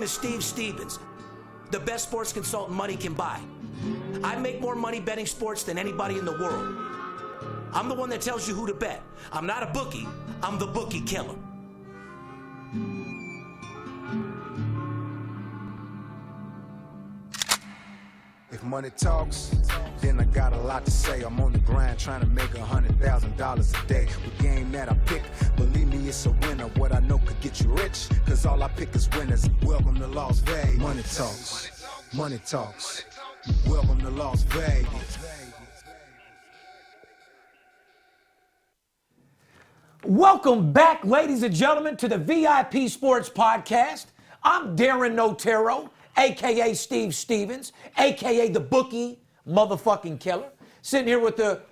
is Steve Stevens, the best sports consultant money can buy. I make more money betting sports than anybody in the world. I'm the one that tells you who to bet. I'm not a bookie, I'm the Bookie Killer. If money talks, then I got a lot to say. I'm on the grind trying to make $100,000 a day. The game that I pick, believe me, it's a winner. What I know could get you rich, cause all I pick is winners. Welcome to Las Vegas. Money talks, money talks. Welcome to Las Vegas. Welcome back, ladies and gentlemen, to the VIP Sports Podcast. I'm Darren Notero, a.k.a. Steve Stevens, a.k.a. the Bookie motherfucking Killer. Sitting here with the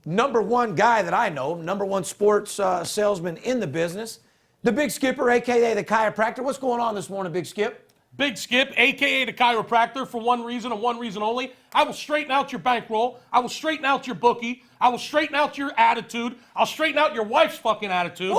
number one guy that I know, number one sports salesman in the business, the Big Skipper, a.k.a. the chiropractor. What's going on this morning, Big Skip? Big Skip, a.k.a. the chiropractor, for one reason and one reason only. I will straighten out your bankroll. I will straighten out your bookie. I will straighten out your attitude. I'll straighten out your wife's fucking attitude.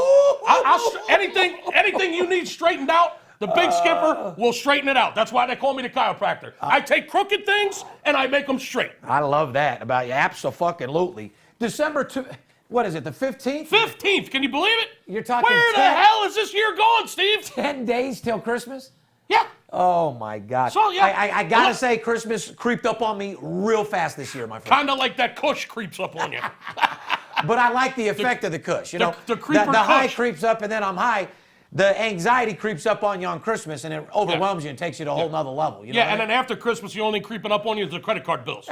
Anything you need straightened out, the Big Skipper will straighten it out. That's why they call me the chiropractor. I take crooked things and I make them straight. I love that about you. Abso-fucking-lutely. December 2, what is it, the 15th? 15th, can you believe it? You're talking Where the hell is this year going, Steve? 10 days till Christmas? Yeah. Oh, my God. So, yeah. I got to say, Christmas creeped up on me real fast this year, my friend. Kind of like that Kush creeps up on you. But I like the effect of the Kush. You know, the creeper the high Kush. creeps up, and then I'm high. The anxiety creeps up on you on Christmas, and it overwhelms you and takes you to a whole nother level. You know And then after Christmas, the only creeping up on you is the credit card bills.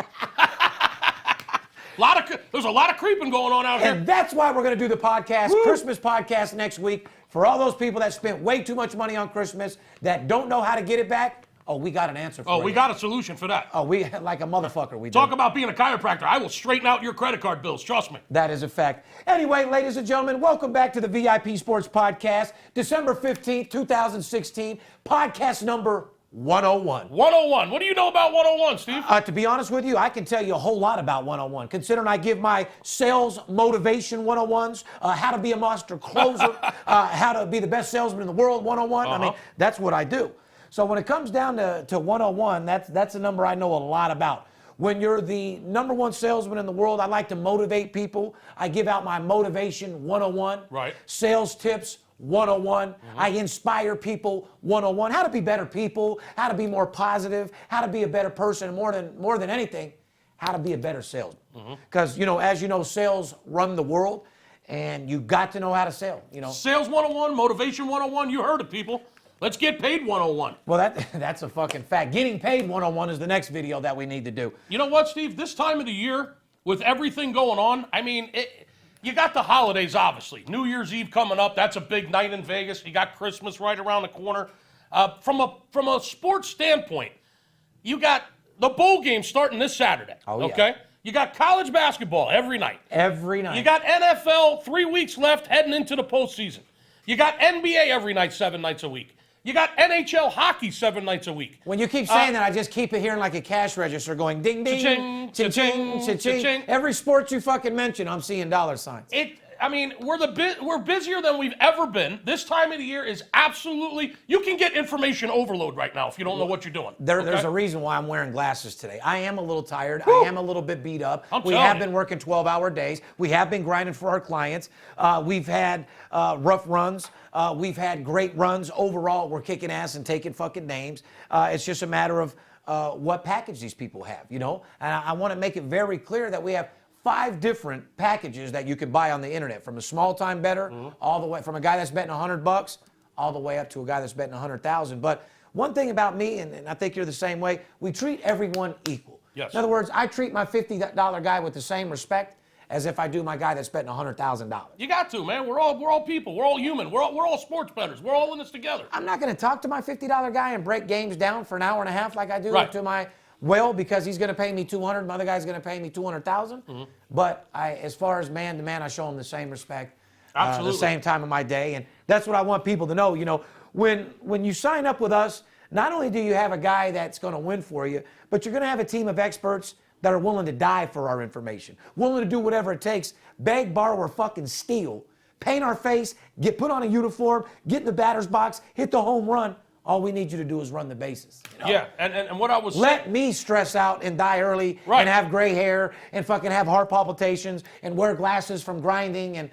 There's a lot of creeping going on out here. And that's why we're going to do the podcast, Christmas podcast next week. For all those people that spent way too much money on Christmas that don't know how to get it back, we got an answer for you. Oh, we got a solution for that. We like a motherfucker. We Talk do. about being a chiropractor. I will straighten out your credit card bills. Trust me. That is a fact. Anyway, ladies and gentlemen, welcome back to the VIP Sports Podcast, December 15th, 2016, podcast number 101. 101. What do you know about 101, Steve? To be honest with you, I can tell you a whole lot about 101, considering I give my sales motivation 101s, how to be a master closer, how to be the best salesman in the world 101. I mean, that's what I do. So when it comes down to 101, that's a number I know a lot about. When you're the number one salesman in the world, I like to motivate people. I give out my motivation 101. Right. Sales tips 101. I inspire people 101. How to be better people, how to be more positive, how to be a better person, and more than anything, how to be a better salesman. Because, as you know, sales run the world, and you got to know how to sell, Sales 101, motivation 101, you heard it, people. Let's get paid 101. Well, that's a fucking fact. Getting paid 101 is the next video that we need to do. You know what, Steve? This time of the year, with everything going on, I mean, you got the holidays, obviously. New Year's Eve coming up. That's a big night in Vegas. You got Christmas right around the corner. From a sports standpoint, you got the bowl game starting this Saturday. Oh, yeah. Okay? You got college basketball every night. Every night. You got NFL 3 weeks left heading into the postseason. You got NBA every night, 7 nights a week. You got NHL hockey 7 nights a week. When you keep saying that, I just keep hearing like a cash register going ding, ding, cha-ching, cha-ching, cha-ching, cha-ching. cha-ching. Every sport you fucking mention, I'm seeing dollar signs. We're busier than we've ever been. This time of the year is absolutely, you can get information overload right now if you don't know what you're doing. There's a reason why I'm wearing glasses today. I am a little tired. I am a little bit beat up. We have been working 12-hour days. We have been grinding for our clients. We've had rough runs. We've had great runs. Overall, we're kicking ass and taking fucking names. It's just a matter of what package these people have, And I want to make it very clear that we have 5 different packages that you can buy on the internet, from a small-time bettor all the way, from a guy that's betting $100 all the way up to a guy that's betting 100,000. But one thing about me, and I think you're the same way, we treat everyone equal. Yes. In other words, I treat my $50 guy with the same respect as if I do my guy that's betting $100,000. You got to, man. We're all people. We're all human. We're all sports bettors. We're all in this together. I'm not going to talk to my $50 guy and break games down for an hour and a half like I do to my because he's going to pay me $200, my other guy's going to pay me $200,000. But as far as man to man, I show him the same respect, the same time of my day, and that's what I want people to know. When you sign up with us, not only do you have a guy that's going to win for you, but you're going to have a team of experts that are willing to die for our information, willing to do whatever it takes, beg, borrow, or fucking steal, paint our face, put on a uniform, get in the batter's box, hit the home run, All we need you to do is run the bases. You know? Yeah, and what I was Let saying, me stress out and die early Right. and have gray hair and fucking have heart palpitations and wear glasses from grinding and,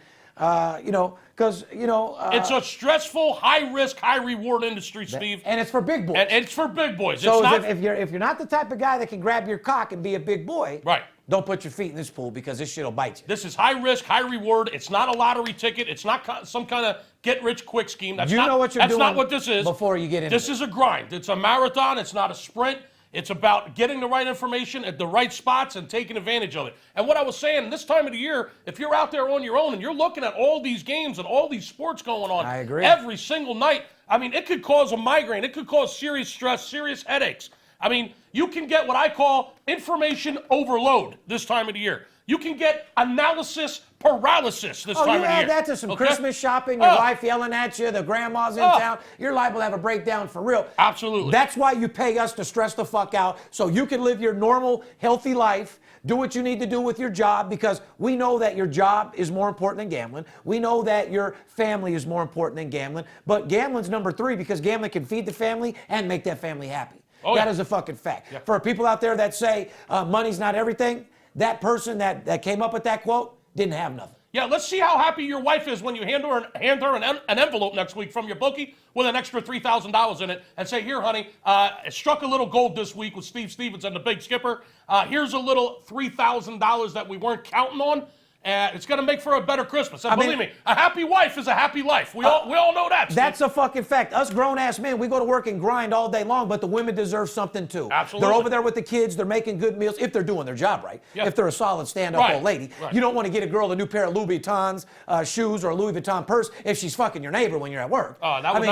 because, it's a stressful, high-risk, high-reward industry, Steve. and it's for big boys. And it's for big boys. So it's not, if you're not the type of guy that can grab your cock and be a big boy, Right. don't put your feet in this pool because this shit'll bite you. This is high-risk, high-reward. It's not a lottery ticket. It's not some kind of get-rich-quick scheme. That's You not, know what you're that's doing not what this is. before you get into This it. is a grind. It's a marathon. It's not a sprint. It's about getting the right information at the right spots and taking advantage of it. And what I was saying, this time of the year, if you're out there on your own and you're looking at all these games and all these sports going on I agree. every single night, I mean, it could cause a migraine. It could cause serious stress, serious headaches. I mean, you can get what I call information overload this time of the year. You can get analysis paralysis this time of the year. You add that to some Okay? Christmas shopping, your wife yelling at you, the grandma's in town, you're liable to have a breakdown for real. Absolutely. That's why you pay us to stress the fuck out so you can live your normal, healthy life, do what you need to do with your job, because we know that your job is more important than gambling. We know that your family is more important than gambling, but gambling's number 3 because gambling can feed the family and make that family happy. That is a fucking fact. Yeah. For people out there that say money's not everything, that person that came up with that quote didn't have nothing. Yeah, let's see how happy your wife is when you hand her an envelope next week from your bookie with an extra $3,000 in it and say, here, honey, it struck a little gold this week with Steve Stevens and the Big Skipper. Here's a little $3,000 that we weren't counting on. It's going to make for a better Christmas. And believe me, a happy wife is a happy life. We all know that, Steve. That's a fucking fact. Us grown-ass men, we go to work and grind all day long, but the women deserve something too. Absolutely. They're over there with the kids. They're making good meals if they're doing their job right. Yeah. If they're a solid stand-up Right. old lady. Right. You don't want to get a girl a new pair of Louis Vuittons shoes or a Louis Vuitton purse if she's fucking your neighbor when you're at work.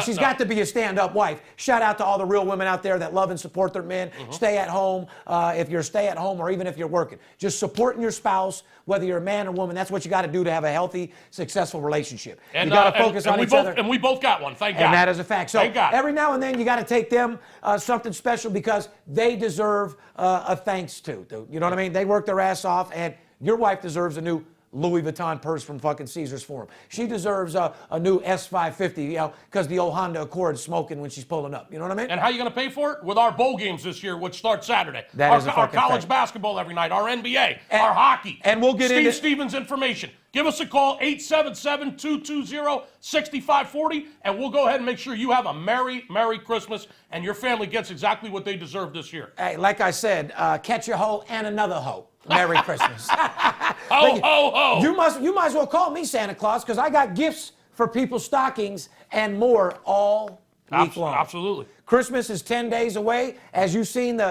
She's got to be a stand-up wife. Shout out to all the real women out there that love and support their men. Stay at home. If you're stay at home or even if you're working. Just supporting your spouse, whether you're a man or woman. That's what you got to do to have a healthy, successful relationship. And, you got to focus on each other. And we both got one, thank God. And that is a fact. So Thank God. every now and then you got to take them something special because they deserve a thanks too. You know what I mean? They work their ass off, and your wife deserves a new Louis Vuitton purse from fucking Caesar's Forum. She deserves a new S550, because the old Honda Accord's smoking when she's pulling up. You know what I mean? And how you going to pay for it? With our bowl games this year, which start Saturday. That is a our fucking college fact. basketball every night, our NBA, our hockey. and we'll get Steve into- Stevens information. Give us a call, 877-220-6540, and we'll go ahead and make sure you have a Merry, Merry Christmas, and your family gets exactly what they deserve this year. Hey, like I said, catch a hoe and another hoe. Merry Christmas. Ho, ho, ho. You might as well call me Santa Claus because I got gifts for people's stockings and more all week long. Absolutely. Christmas is 10 days away. As you've seen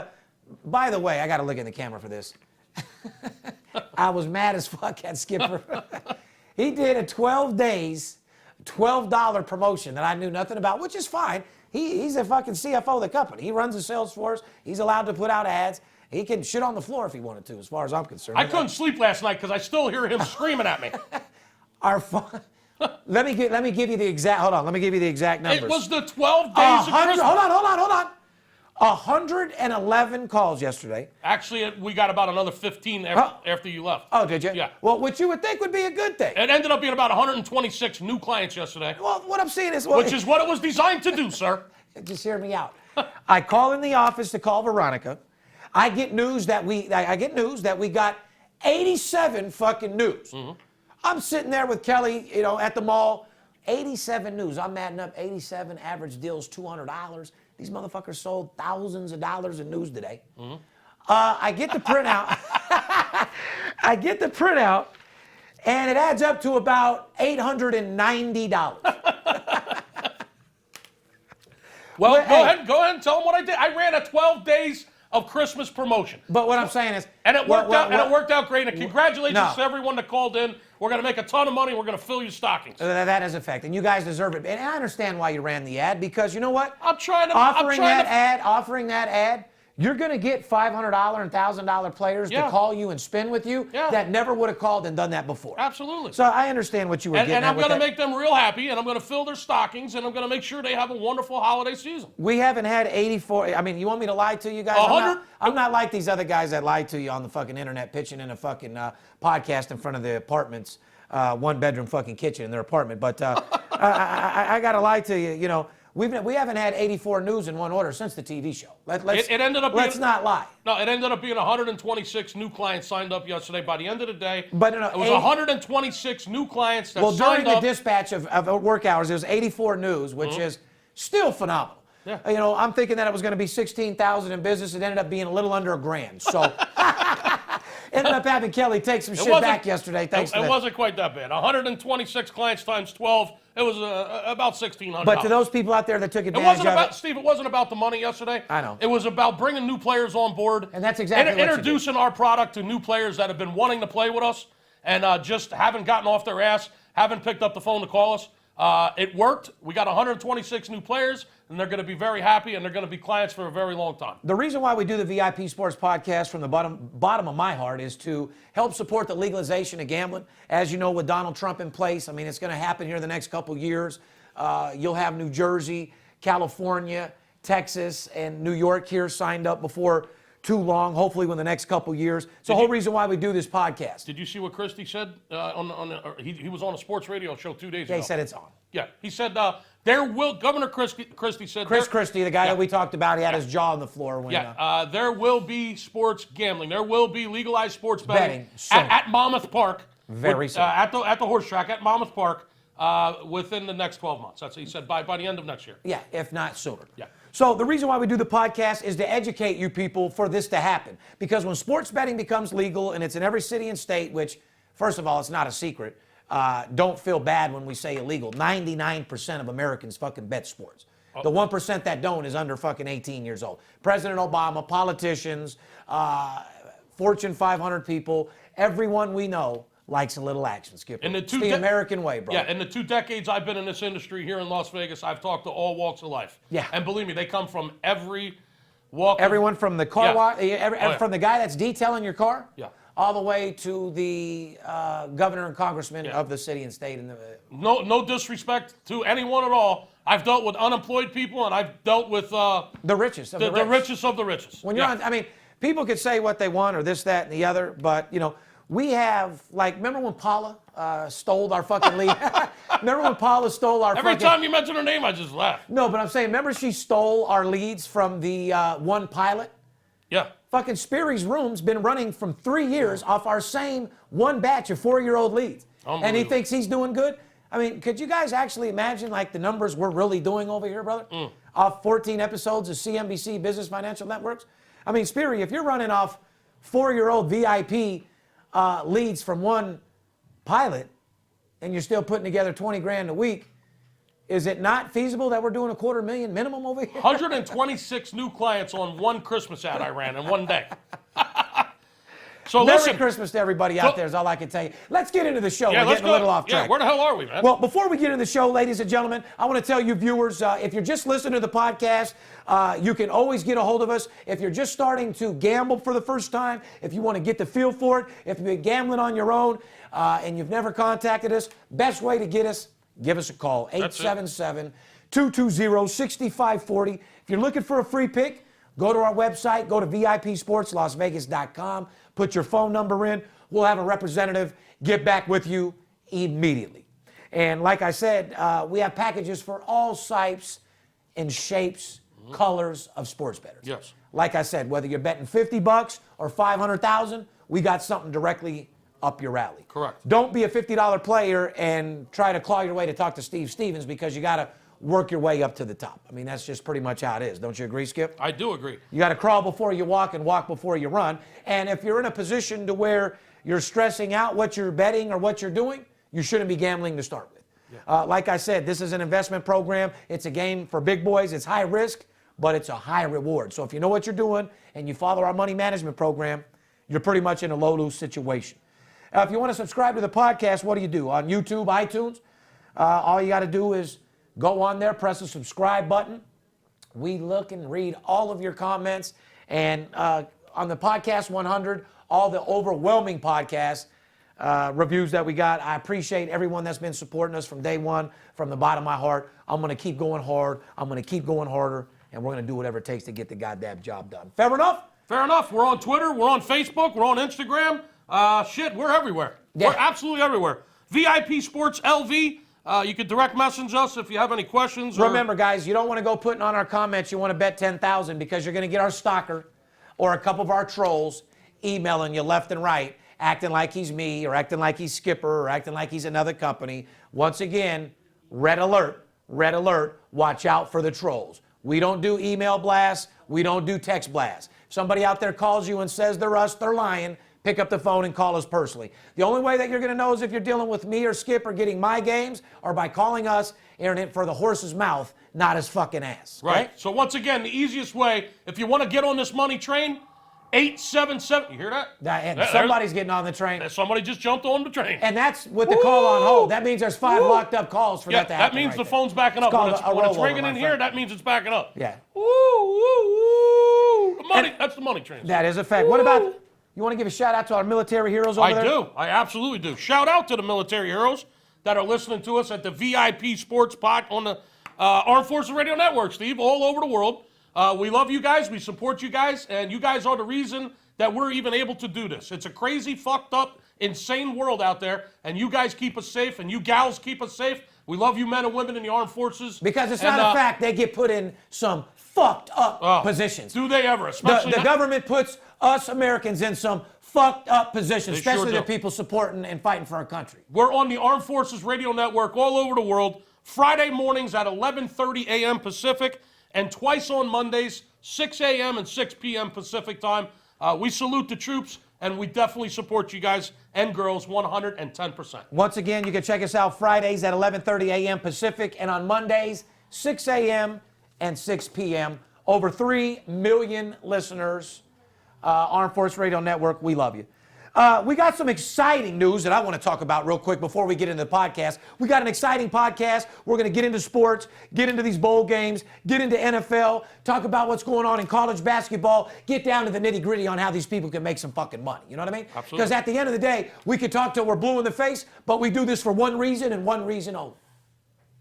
by the way, I got to look in the camera for this. I was mad as fuck at Skipper. He did a 12 days, $12 promotion that I knew nothing about, which is fine. He's a fucking CFO of the company. He runs the sales force. He's allowed to put out ads. He can shit on the floor if he wanted to, as far as I'm concerned. I couldn't sleep last night because I still hear him screaming at me. Let me give you the exact. Hold on. Let me give you the exact numbers. It was the 12 days of Christmas. Hold on. 111 calls yesterday. Actually, we got about another 15 after you left. Oh, did you? Yeah. Well, what you would think would be a good thing. It ended up being about 126 new clients yesterday. Well, what I'm saying is, Which is what it was designed to do, sir. Just hear me out. I call in the office to call Veronica. I get news that we got 87 fucking news. I'm sitting there with Kelly, at the mall. 87 news. I'm adding up 87 average deals, $200. These motherfuckers sold thousands of dollars in news today. I get the printout. And it adds up to about $890. Well, go ahead and tell them what I did. I ran a 12 days of Christmas promotion. But what I'm saying is, and it worked out great. And congratulations to everyone that called in. We're going to make a ton of money. We're going to fill your stockings. That is a fact, and you guys deserve it. And I understand why you ran the ad, because you know what? Offering that ad, you're going to get $500 and $1,000 players to call you and spin with you that never would have called and done that before. Absolutely. So I understand what you were getting at. And I'm going to make them real happy, and I'm going to fill their stockings, and I'm going to make sure they have a wonderful holiday season. We haven't had 84. I mean, you want me to lie to you guys? 100? I'm not like these other guys that lie to you on the fucking internet, pitching in a fucking podcast in front of the apartments, one-bedroom fucking kitchen in their apartment. But I got to lie to you, We haven't had 84 news in one order since the TV show. Let's not lie. No, it ended up being 126 new clients signed up yesterday. By the end of the day, but it was 126 new clients that signed up. Well, during the dispatch of work hours, it was 84 news, which is still phenomenal. Yeah. I'm thinking that it was going to be 16,000 in business. It ended up being a little under $1,000. So ended up having Kelly take some shit back yesterday. Thanks to It wasn't quite that bad. 126 clients times 12. It was about $1,600. But to those people out there that took advantage of it, Steve, it wasn't about the money yesterday. I know. It was about bringing new players on board. And that's exactly what introducing our product to new players that have been wanting to play with us and just haven't gotten off their ass, haven't picked up the phone to call us. It worked. We got 126 new players, and they're going to be very happy, and they're going to be clients for a very long time. The reason why we do the VIP Sports Podcast from the bottom of my heart is to help support the legalization of gambling. As you know, with Donald Trump in place, I mean, it's going to happen here in the next couple years. You'll have New Jersey, California, Texas, and New York here signed up before too long, hopefully within the next couple years. It's the whole reason why we do this podcast. Did you see what Christie said? He was on a sports radio show 2 days ago. Yeah, he said it's on. Yeah, he said Governor Christie said. Chris Christie, the guy that we talked about, he had his jaw on the floor. When, there will be sports gambling. There will be legalized sports betting at Monmouth Park. Very soon. At the horse track at Monmouth Park within the next 12 months. That's what he said, by the end of next year. Yeah, if not sooner. Yeah. So the reason why we do the podcast is to educate you people for this to happen. Because when sports betting becomes legal, and it's in every city and state, which, first of all, it's not a secret. Don't feel bad when we say illegal. 99% of Americans fucking bet sports. The 1% that don't is under fucking 18 years old. President Obama, politicians, Fortune 500 people, everyone we know likes a little action, Skipper. It's the American way, bro. Yeah, in the 2 decades I've been in this industry here in Las Vegas, I've talked to all walks of life. Yeah. And believe me, they come from every walk. Everyone from the car wash, from the guy that's detailing your car, yeah, all the way to the governor and congressman of the city and state. No disrespect to anyone at all. I've dealt with unemployed people, and I've dealt with the richest of the richest of the richest. When you're on, I mean, people could say what they want or this, that, and the other, but you know. We have, like, remember when Paula stole our fucking lead? Remember when Paula stole our Every time you mention her name, I just laugh. No, but I'm saying, remember she stole our leads from the one pilot? Yeah. Fucking Sperry's Room's been running from 3 years off our same one batch of 4-year-old leads. And he thinks he's doing good? I mean, could you guys actually imagine, like, the numbers we're really doing over here, brother? Off 14 episodes of CNBC Business Financial Networks? I mean, Sperry, if you're running off 4-year-old VIP leads from one pilot, and you're still putting together 20 grand a week, is it not feasible that we're doing $250,000 minimum over here? 126 new clients on one Christmas ad I ran in one day. So Merry Christmas to everybody out there is all I can tell you. Let's get into the show. We're getting a little off track. Yeah, where the hell are we, man? Well, before we get into the show, ladies and gentlemen, I want to tell you viewers, if you're just listening to the podcast, you can always get a hold of us. If you're just starting to gamble for the first time, if you want to get the feel for it, if you've been gambling on your own and you've never contacted us, best way to get us, give us a call, 877-220-6540. If you're looking for a free pick, go to our website, go to VIPSportsLasVegas.com, put your phone number in. We'll have a representative get back with you immediately. And like I said, we have packages for all types and shapes, colors of sports bettors. Yes. Like I said, whether you're betting $50 or $500,000, we got something directly up your alley. Correct. Don't be a $50 player and try to claw your way to talk to Steve Stevens, because you got to work your way up to the top. I mean, that's just pretty much how it is. Don't you agree, Skip? I do agree. You got to crawl before you walk and walk before you run. And if you're in a position to where you're stressing out what you're betting or what you're doing, you shouldn't be gambling to start with. Yeah. Like I said, this is an investment program. It's a game for big boys. It's high risk, but it's a high reward. So if you know what you're doing and you follow our money management program, you're pretty much in a low-lose situation. If you want to subscribe to the podcast, what do? On YouTube, iTunes, all you got to do is go on there, press the subscribe button. We look and read all of your comments. And on the Podcast 100, all the overwhelming podcast reviews that we got, I appreciate everyone that's been supporting us from day one, from the bottom of my heart. I'm going to keep going hard. I'm going to keep going harder. And we're going to do whatever it takes to get the goddamn job done. Fair enough? Fair enough. We're on Twitter. We're on Facebook. We're on Instagram. We're everywhere. Yeah. We're absolutely everywhere. VIP Sports LV. You can direct message us if you have any questions. Remember, guys, you don't want to go putting on our comments you want to bet 10,000 because you're going to get our stalker or a couple of our trolls emailing you left and right, acting like he's me or acting like he's Skipper or acting like he's another company. Once again, red alert, watch out for the trolls. We don't do email blasts. We don't do text blasts. If somebody out there calls you and says they're us, they're lying. Pick up the phone and call us personally. The only way that you're going to know is if you're dealing with me or Skip or getting my games or by calling us, airing it for the horse's mouth, not his fucking ass. Right. So once again, the easiest way, if you want to get on this money train, 877. You hear that? Somebody's getting on the train. Somebody just jumped on the train. And that's with the call on hold. That means there's 5 locked up calls for that to happen. That means right the there. phone's backing up. When it's ringing in here, friend. that means it's backing up. Yeah. Woo, woo, woo. The money, that's the money train. That is a fact. What about, you want to give a shout out to our military heroes over there? I do. I absolutely do. Shout out to the military heroes that are listening to us at the VIP Sports Pod on the Armed Forces Radio Network, Steve, all over the world. We love you guys. We support you guys. And you guys are the reason that we're even able to do this. It's a crazy, fucked up, insane world out there. And you guys keep us safe. And you gals keep us safe. We love you men and women in the armed forces. Because it's not a fact they get put in some fucked up positions. Do they ever? Especially the government puts us Americans in some fucked up positions, especially the people supporting and fighting for our country. We're on the Armed Forces Radio Network all over the world, Friday mornings at 11:30 a.m. Pacific, and twice on Mondays, 6 a.m. and 6 p.m. Pacific time. We salute the troops, and we definitely support you guys and girls 110%. Once again, you can check us out Fridays at 11:30 a.m. Pacific, and on Mondays, 6 a.m. and 6 p.m. Over 3 million listeners. Armed Forces Radio Network, we love you. We got some exciting news that I want to talk about real quick before we get into the podcast. We got an exciting podcast. We're going to get into sports, get into these bowl games, get into NFL, talk about what's going on in college basketball, get down to the nitty-gritty on how these people can make some fucking money. You know what I mean? Absolutely. Because at the end of the day, we could talk till we're blue in the face, but we do this for one reason and one reason only: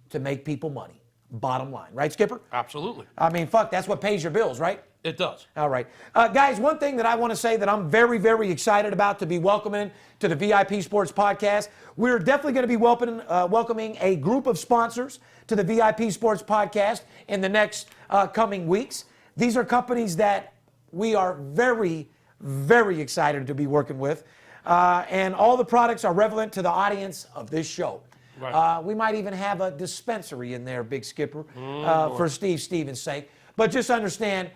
to make people money. Bottom line. Right, Skipper? Absolutely. I mean, fuck, that's what pays your bills, right? It does. All right. Guys, one thing that I want to say that I'm very, very excited about to be welcoming to the VIP Sports Podcast, we're definitely going to be welcoming a group of sponsors to the VIP Sports Podcast in the next coming weeks. These are companies that we are very, very excited to be working with. And all the products are relevant to the audience of this show. Right. We might even have a dispensary in there, Big Skipper, for Steve Stevens' sake. But just understand,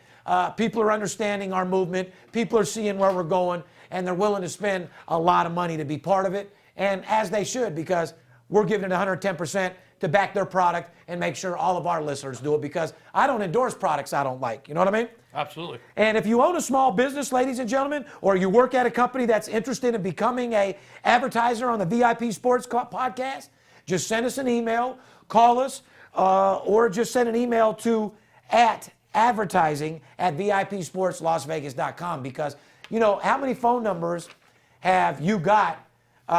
people are understanding our movement. People are seeing where we're going, and they're willing to spend a lot of money to be part of it. And as they should, because we're giving it 110% to back their product and make sure all of our listeners do it, because I don't endorse products I don't like. You know what I mean? Absolutely. And if you own a small business, ladies and gentlemen, or you work at a company that's interested in becoming an advertiser on the VIP Sports Podcast, just send us an email, call us, or just send an email to advertising@VIPSportsLasVegas.com, because, you know, how many phone numbers have you got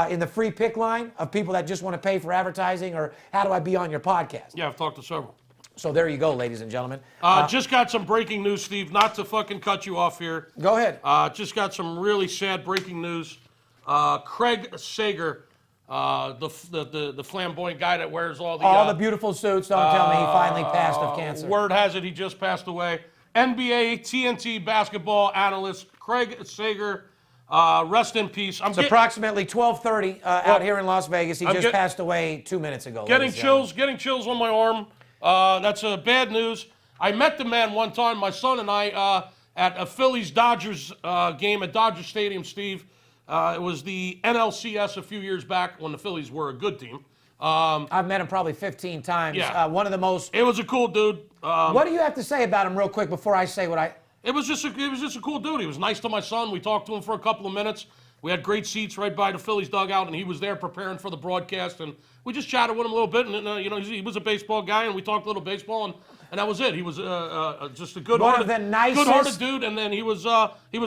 in the free pick line of people that just want to pay for advertising, or how do I be on your podcast? Yeah, I've talked to several. So there you go, ladies and gentlemen. Just got some breaking news, Steve, not to fucking cut you off here. Go ahead. Just got some really sad breaking news. Craig Sager, the flamboyant guy that wears all the beautiful suits. Don't tell me he finally passed of cancer. Word has it he just passed away. NBA TNT basketball analyst Craig Sager, rest in peace. It's approximately 12:30 out here in Las Vegas. He just passed away 2 minutes ago. Getting chills on my arm. That's bad news. I met the man one time, my son and I, at a Phillies-Dodgers game at Dodger Stadium, Steve. It was the NLCS a few years back when the Phillies were a good team. I've met him probably 15 times. Yeah. One of the most. It was a cool dude. What do you have to say about him, real quick, before I say what I? It was just a cool dude. He was nice to my son. We talked to him for a couple of minutes. We had great seats right by the Phillies dugout, and he was there preparing for the broadcast. And we just chatted with him a little bit. And you know, he was a baseball guy, and we talked a little baseball, and that was it. He was just a good-hearted dude, and then he was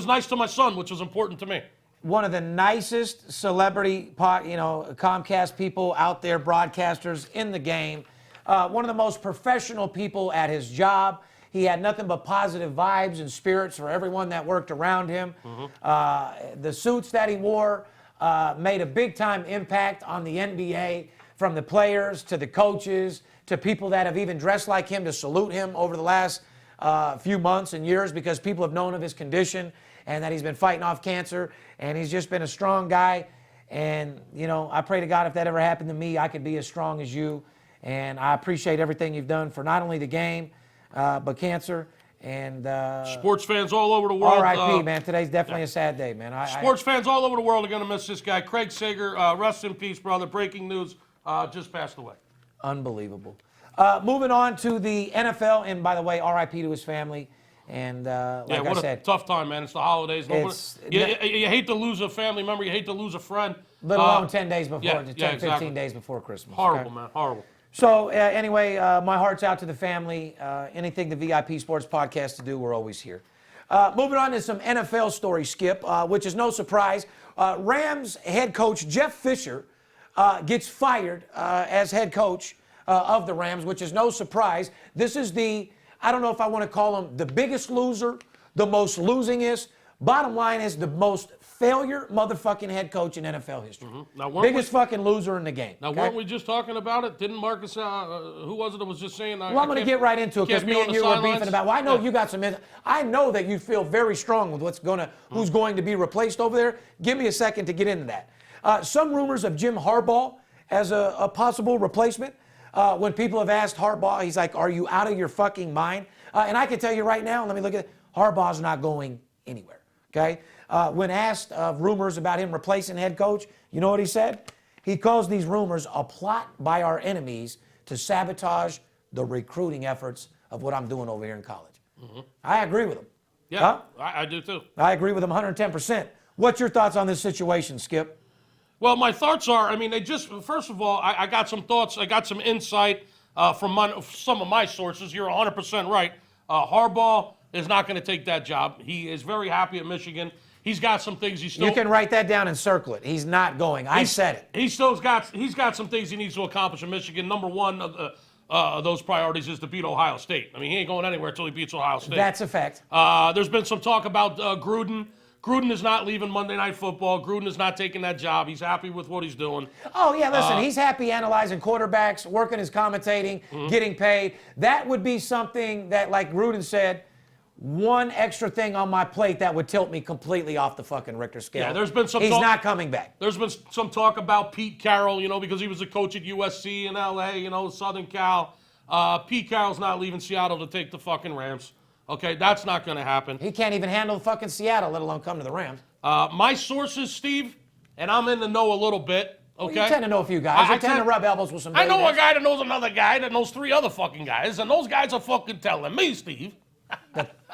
nice to my son, which was important to me. One of the nicest celebrity, Comcast people out there, broadcasters in the game. One of the most professional people at his job. He had nothing but positive vibes and spirits for everyone that worked around him. Mm-hmm. The suits that he wore made a big-time impact on the NBA. from the players to the coaches to people that have even dressed like him to salute him over the last few months and years because people have known of his condition and that he's been fighting off cancer, and he's just been a strong guy. And, you know, I pray to God if that ever happened to me, I could be as strong as you. And I appreciate everything you've done for not only the game, but cancer. And sports fans all over the world. R.I.P., man. Today's definitely a sad day, man. Sports fans all over the world are going to miss this guy. Craig Sager, rest in peace, brother. Breaking news, just passed away. Unbelievable. Moving on to the NFL, and by the way, R.I.P. to his family. And like I said, a tough time, man. It's the holidays. You hate to lose a family member. You hate to lose a friend. Let alone 10 days before, 15 exactly. days before Christmas. Horrible, okay? Man. Horrible. So anyway, my heart's out to the family. Anything the VIP Sports Podcast to do, we're always here. Moving on to some NFL stories, Skip, which is no surprise. Rams head coach Jeff Fisher gets fired as head coach of the Rams, which is no surprise. This is I don't know if I want to call him the biggest loser, the most losingest. Bottom line is the most failure motherfucking head coach in NFL history. Mm-hmm. Now, biggest fucking loser in the game. Now, weren't we just talking about it? Didn't Marcus, who was it that was just saying? Well, I'm going to get right into it because me and you were beefing about. Well, I know you got some. I know that you feel very strong with who's going to be replaced over there. Give me a second to get into that. Some rumors of Jim Harbaugh as a possible replacement. When people have asked Harbaugh, he's like, "Are you out of your fucking mind?" And I can tell you right now. Let me look at it. Harbaugh's not going anywhere. Okay. When asked of rumors about him replacing head coach, you know what he said? He calls these rumors a plot by our enemies to sabotage the recruiting efforts of what I'm doing over here in college. Mm-hmm. I agree with him. Yeah, huh? I do too. I agree with him 110%. What's your thoughts on this situation, Skip? Well, my thoughts are, I mean, first of all, I got some thoughts, I got some insight from some of my sources. You're 100% right. Harbaugh is not going to take that job. He is very happy at Michigan. He's got some things he still. You can write that down and circle it. He's not going. I said it. He's got some things he needs to accomplish in Michigan. Number one of those priorities is to beat Ohio State. I mean, he ain't going anywhere until he beats Ohio State. That's a fact. There's been some talk about Gruden. Gruden is not leaving Monday Night Football. Gruden is not taking that job. He's happy with what he's doing. Oh, yeah, listen, he's happy analyzing quarterbacks, working his commentating, getting paid. That would be something that, like Gruden said, one extra thing on my plate that would tilt me completely off the fucking Richter scale. Yeah, there's been some He's not coming back. There's been some talk about Pete Carroll, because he was a coach at USC in LA, Southern Cal. Pete Carroll's not leaving Seattle to take the fucking Rams. Okay, that's not going to happen. He can't even handle fucking Seattle, let alone come to the Rams. My sources, Steve, and I'm in the know a little bit. Okay, well, you tend to know a few guys. I tend to rub elbows with some. I know a guy that knows another guy that knows three other fucking guys, and those guys are fucking telling me, Steve.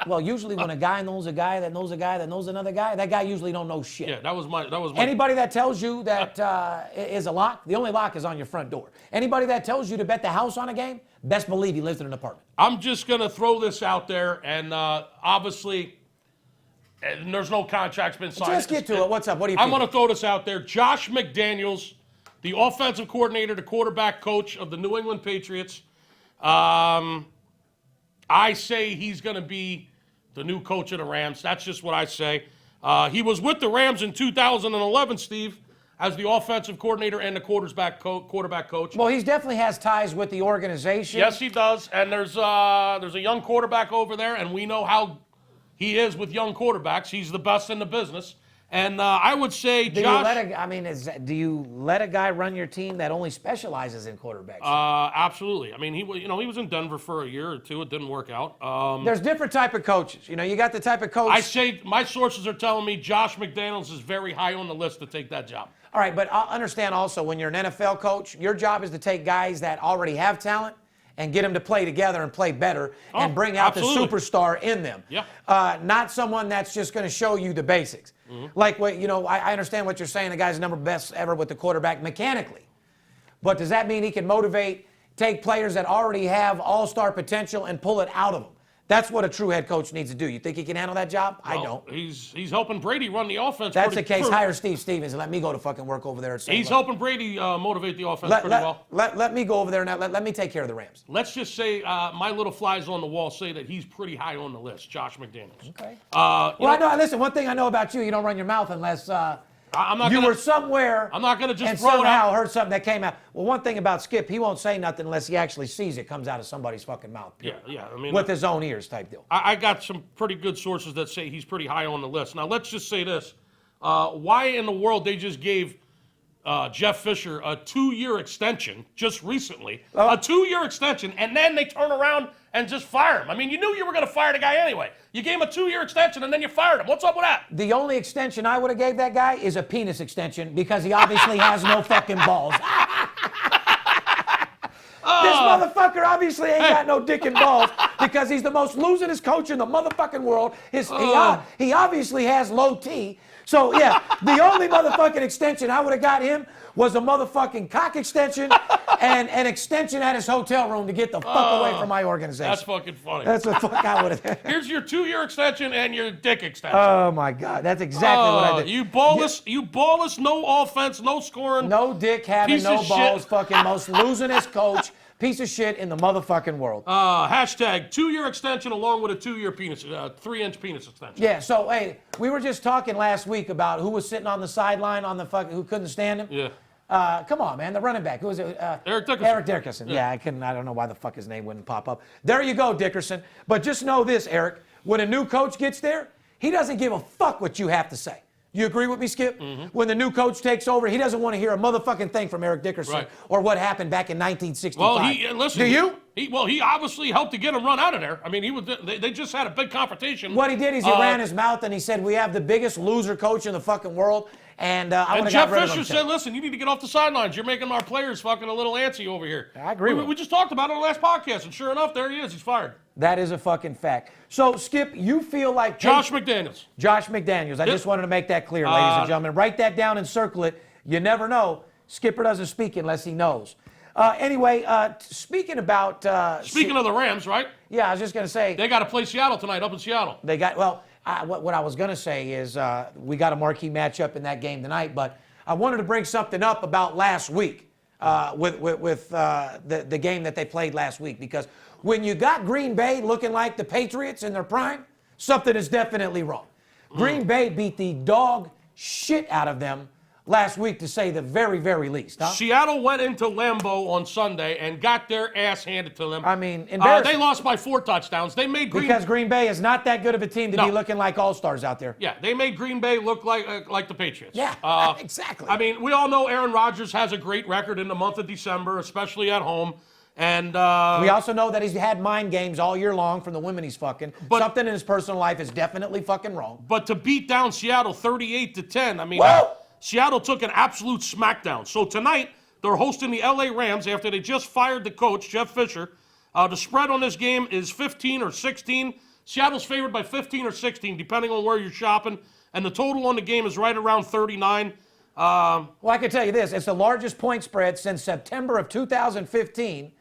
Well, usually when a guy knows a guy that knows a guy that knows another guy, that guy usually don't know shit. Yeah, that was my. Anybody that tells you that is a lock, the only lock is on your front door. Anybody that tells you to bet the house on a game, best believe he lives in an apartment. I'm just gonna throw this out there, and obviously, there's no contracts been signed. Just get to it. What's up? What do you? I'm gonna throw this out there. Josh McDaniels, the offensive coordinator, the quarterback coach of the New England Patriots. I say he's going to be the new coach of the Rams. That's just what I say. He was with the Rams in 2011, Steve, as the offensive coordinator and the quarterback coach. Well, he definitely has ties with the organization. Yes, he does. And there's a young quarterback over there, and we know how he is with young quarterbacks. He's the best in the business. And I would say, do you let a guy run your team that only specializes in quarterbacks? Absolutely. I mean, he was in Denver for a year or two. It didn't work out. There's different type of coaches. You got the type of coach. I say my sources are telling me Josh McDaniels is very high on the list to take that job. All right, but I understand also when you're an NFL coach, your job is to take guys that already have talent and get them to play together and play better and bring out the superstar in them. Yeah. Not someone that's just going to show you the basics. Mm-hmm. Like what I understand what you're saying. The guy's number best ever with the quarterback mechanically, but does that mean he can take players that already have all-star potential and pull it out of them? That's what a true head coach needs to do. You think he can handle that job? Well, I don't. He's helping Brady run the offense. That's the case. Hire Steve Stevens and let me go to fucking work over there at St. He's helping Brady motivate the offense pretty well. Let me go over there and let me take care of the Rams. Let's just say my little flies on the wall say that he's pretty high on the list, Josh McDaniels. Okay. Listen, one thing I know about you don't run your mouth unless I'm not. You were somewhere. I'm not going to just and throw it somehow out. heard something that came out. Well, one thing about Skip, he won't say nothing unless he actually sees it comes out of somebody's fucking mouth. Yeah. I mean, with his own ears type deal. I got some pretty good sources that say he's pretty high on the list. Now, let's just say this. Why in the world they just gave Jeff Fisher a 2-year extension just recently, a 2-year extension, and then they turn around and just fire him? I mean, you knew you were going to fire the guy anyway. You gave him a 2-year extension, and then you fired him. What's up with that? The only extension I would have gave that guy is a penis extension because he obviously has no fucking balls. This motherfucker obviously ain't got no dick and balls because he's the most losingest coach in the motherfucking world. He obviously has low T. So, yeah, the only motherfucking extension I would have got him was a motherfucking cock extension and an extension at his hotel room to get the fuck away from my organization. That's fucking funny. That's the fuck I would have. Here's your 2-year extension and your dick extension. Oh, my God. That's exactly what I did. You ballless, no offense, no scoring. No dick having, piece no of balls, shit. fucking most losingest coach, piece of shit in the motherfucking world. Hashtag 2-year extension along with a 2-year penis, 3-inch penis extension. Yeah, so, hey, we were just talking last week about who was sitting on the sideline on the fucking, who couldn't stand him. Yeah. Come on, man, the running back. Who was it? Eric Dickerson. Eric Dickerson. Yeah, I don't know why the fuck his name wouldn't pop up. There you go, Dickerson. But just know this, Eric, when a new coach gets there, he doesn't give a fuck what you have to say. You agree with me, Skip? Mm-hmm. When the new coach takes over, he doesn't want to hear a motherfucking thing from Eric Dickerson or what happened back in 1965. Well, listen. Do you? He obviously helped to get him run out of there. I mean, they just had a big confrontation. What he did is he ran his mouth and he said, "We have the biggest loser coach in the fucking world." And Jeff Fisher said, "Listen, you need to get off the sidelines. You're making our players fucking a little antsy over here." I agree. We just talked about it on the last podcast, and sure enough, there he is. He's fired. That is a fucking fact. So, Skip, you feel like Josh McDaniels. Josh McDaniels. I just wanted to make that clear, ladies and gentlemen. Write that down and circle it. You never know. Skipper doesn't speak unless he knows. Anyway, speaking about... Speaking of the Rams, right? Yeah, I was just going to say... They got to play Seattle tonight, up in Seattle. They got... Well, what I was going to say is we got a marquee matchup in that game tonight, but I wanted to bring something up about last week with the game that they played last week, because when you got Green Bay looking like the Patriots in their prime, something is definitely wrong. Green Bay beat the dog shit out of them last week, to say the very, very least. Huh? Seattle went into Lambeau on Sunday and got their ass handed to them. I mean, embarrassing. They lost by 4 touchdowns. They made because Green Bay is not that good of a team to be looking like all-stars out there. Yeah, they made Green Bay look like the Patriots. Yeah, exactly. I mean, we all know Aaron Rodgers has a great record in the month of December, especially at home. And we also know that he's had mind games all year long from the women he's fucking. Something in his personal life is definitely fucking wrong. But to beat down Seattle 38-10, I mean, Seattle took an absolute smackdown. So tonight, they're hosting the LA Rams after they just fired the coach, Jeff Fisher. The spread on this game is 15 or 16. Seattle's favored by 15 or 16, depending on where you're shopping. And the total on the game is right around 39. Well, I can tell you this. It's the largest point spread since September of 2015.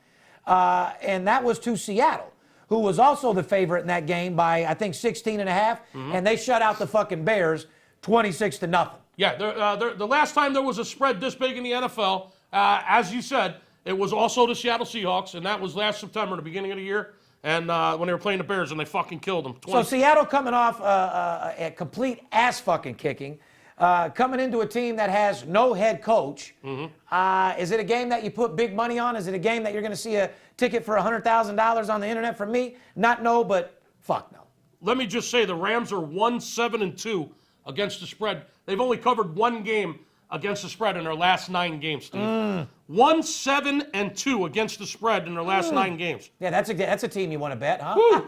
And that was to Seattle, who was also the favorite in that game by, I think, 16 and a half. And they shut out the fucking Bears 26-0. Yeah, the last time there was a spread this big in the NFL, as you said, it was also the Seattle Seahawks, and that was last September, the beginning of the year, and when they were playing the Bears, and they fucking killed them. So Seattle coming off a complete ass fucking kicking, coming into a team that has no head coach. Is it a game that you put big money on? Is it a game that you're going to see a ticket for $100,000 on the internet from me? Not no, but fuck no. Let me just say the Rams are 1-7-2 against the spread. They've only covered one game against the spread in their last 9 games, Steve. 1-7-2 against the spread in their last 9 games. Yeah, that's a team you want to bet, huh?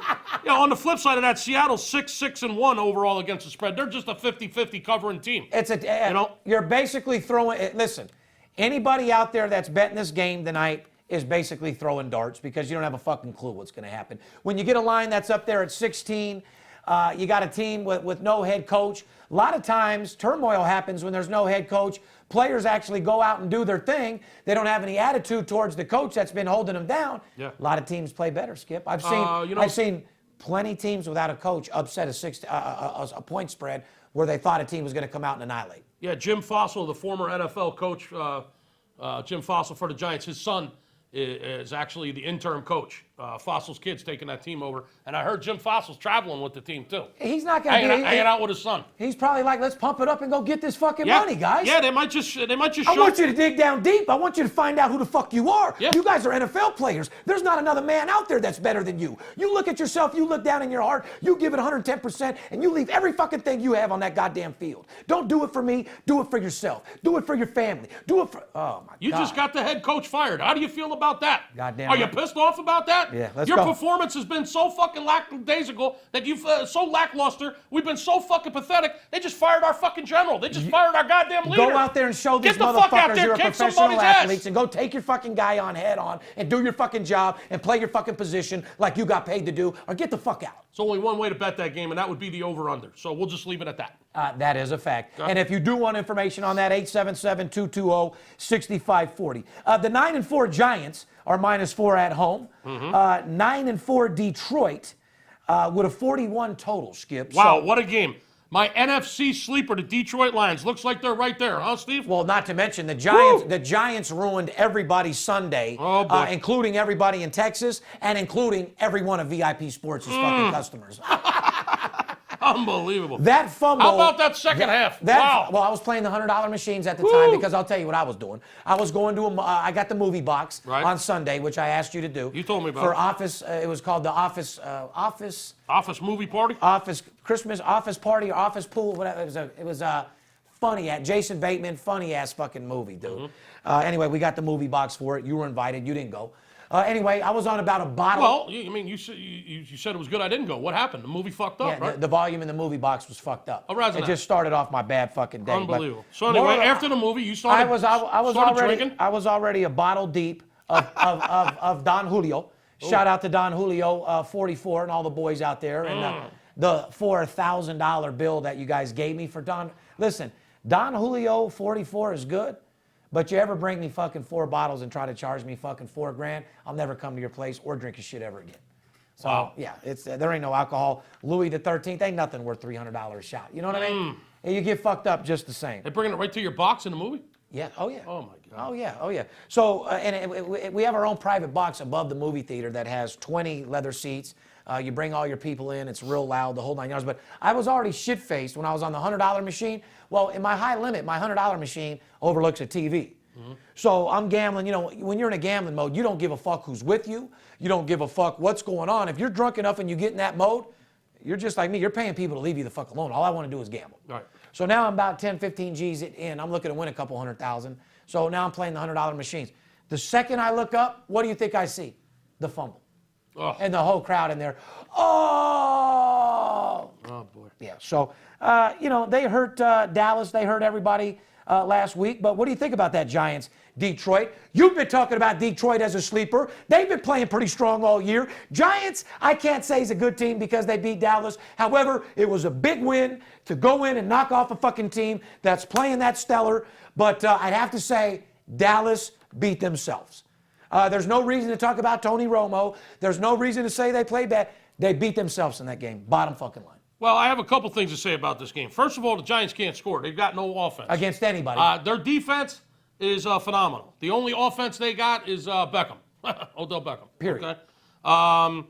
Yeah, on the flip side of that, Seattle's 6-1 overall against the spread. They're just a 50-50 covering team. You're basically throwing. Listen, anybody out there that's betting this game tonight is basically throwing darts because you don't have a fucking clue what's going to happen. When you get a line that's up there at 16, you got a team with no head coach. A lot of times, turmoil happens when there's no head coach. Players actually go out and do their thing. They don't have any attitude towards the coach that's been holding them down. Yeah. A lot of teams play better, Skip. I've seen plenty teams without a coach upset a point spread where they thought a team was going to come out and annihilate. Yeah, Jim Fossil, the former NFL coach, Jim Fossil for the Giants, his son is actually the interim coach. Fossil's kid's taking that team over. And I heard Jim Fossil's traveling with the team, too. He's not going to be hanging out with his son. He's probably like, let's pump it up and go get this fucking money, guys. Yeah, they might just show. I want you to dig down deep. I want you to find out who the fuck you are. Yeah. You guys are NFL players. There's not another man out there that's better than you. You look at yourself, you look down in your heart, you give it 110%, and you leave every fucking thing you have on that goddamn field. Don't do it for me. Do it for yourself. Do it for your family. Do it for, oh my God. You just got the head coach fired. How do you feel about that? Goddamn Are you right. pissed off about that? Yeah, let's Your go. performance has been so fucking lackadaisical that you've so lackluster. We've been so fucking pathetic. They just fired our fucking general. They just fired our goddamn leader. Go out there and show these Get the fuck out motherfuckers there, you're a kick professional somebody's athletes ass. and go take your fucking guy on head on and do your fucking job and play your fucking position like you got paid to do, or get the fuck out. There's only one way to bet that game, and that would be the over-under. So we'll just leave it at that. That is a fact. Okay. And if you do want information on that, 877-220-6540. The 9-4 Giants are -4 at home. 9-4 Detroit with a 41 total, Skip. Wow, So, what a game. My NFC sleeper, the Detroit Lions. Looks like they're right there, huh, Steve? well, not to mention the Giants. Woo! The Giants ruined everybody's Sunday, Oh, boy. including everybody in Texas and including every one of VIP Sports' fucking customers. Unbelievable. That fumble. How about that second half? Wow. Well, I was playing the $100 machines at the Woo! time because I'll tell you what I was doing. I was going to I got the movie box Right. on Sunday, which I asked you to do. You told me about for it. Office. It was called the Office Office movie party? Christmas Office Party or Office Pool. Whatever. It was a funny ass Jason Bateman funny ass fucking movie, dude. Anyway, we got the movie box for it. You were invited. You didn't go. Anyway, I was on about a bottle. Well, you said it was good. I didn't go. What happened? The movie fucked up, Yeah, right? the volume in the movie box was fucked up. Oh, right, it just started off my bad fucking day. but Unbelievable. So anyway, more- after the movie, you started. I was started already drinking. I was already a bottle deep of Don Julio. Shout out to Don Julio 44 and all the boys out there and the $4,000 bill that you guys gave me for Don. Listen, Don Julio 44 is good, but you ever bring me fucking 4 bottles and try to charge me fucking $4 grand, I'll never come to your place or drink your shit ever again. So Wow. yeah, it's there ain't no alcohol. Louis the 13th ain't nothing worth $300 a shot. You know what I mean? And you get fucked up just the same. They're bringing it right to your box in the movie? Yeah. Oh yeah. Oh, my God. Oh yeah. Oh yeah. So we have our own private box above the movie theater that has 20 leather seats. You bring all your people in. It's real loud, the whole 9 yards. But I was already shit-faced when I was on the $100 machine. Well, in my high limit, my $100 machine overlooks a TV. So I'm gambling. You know, when you're in a gambling mode, you don't give a fuck who's with you. You don't give a fuck what's going on. If you're drunk enough and you get in that mode, you're just like me. You're paying people to leave you the fuck alone. All I want to do is gamble. Right. So now I'm about 10, 15 G's in. I'm looking to win a couple $100,000. So now I'm playing the $100 machines. The second I look up, what do you think I see? The fumble. Oh. And the whole crowd in there, oh! Oh, boy. Yeah, so, you know, they hurt Dallas. They hurt everybody last week. But what do you think about that Giants, Detroit? You've been talking about Detroit as a sleeper. They've been playing pretty strong all year. Giants, I can't say is a good team because they beat Dallas. However, it was a big win to go in and knock off a fucking team that's playing that stellar. But I'd have to say Dallas beat themselves. There's no reason to talk about Tony Romo. There's no reason to say they played bad. They beat themselves in that game. Bottom fucking line. Well, I have a couple things to say about this game. First of all, the Giants can't score. They've got no offense. Against anybody. Their defense is phenomenal. The only offense they got is Beckham. Odell Beckham. Period. Okay?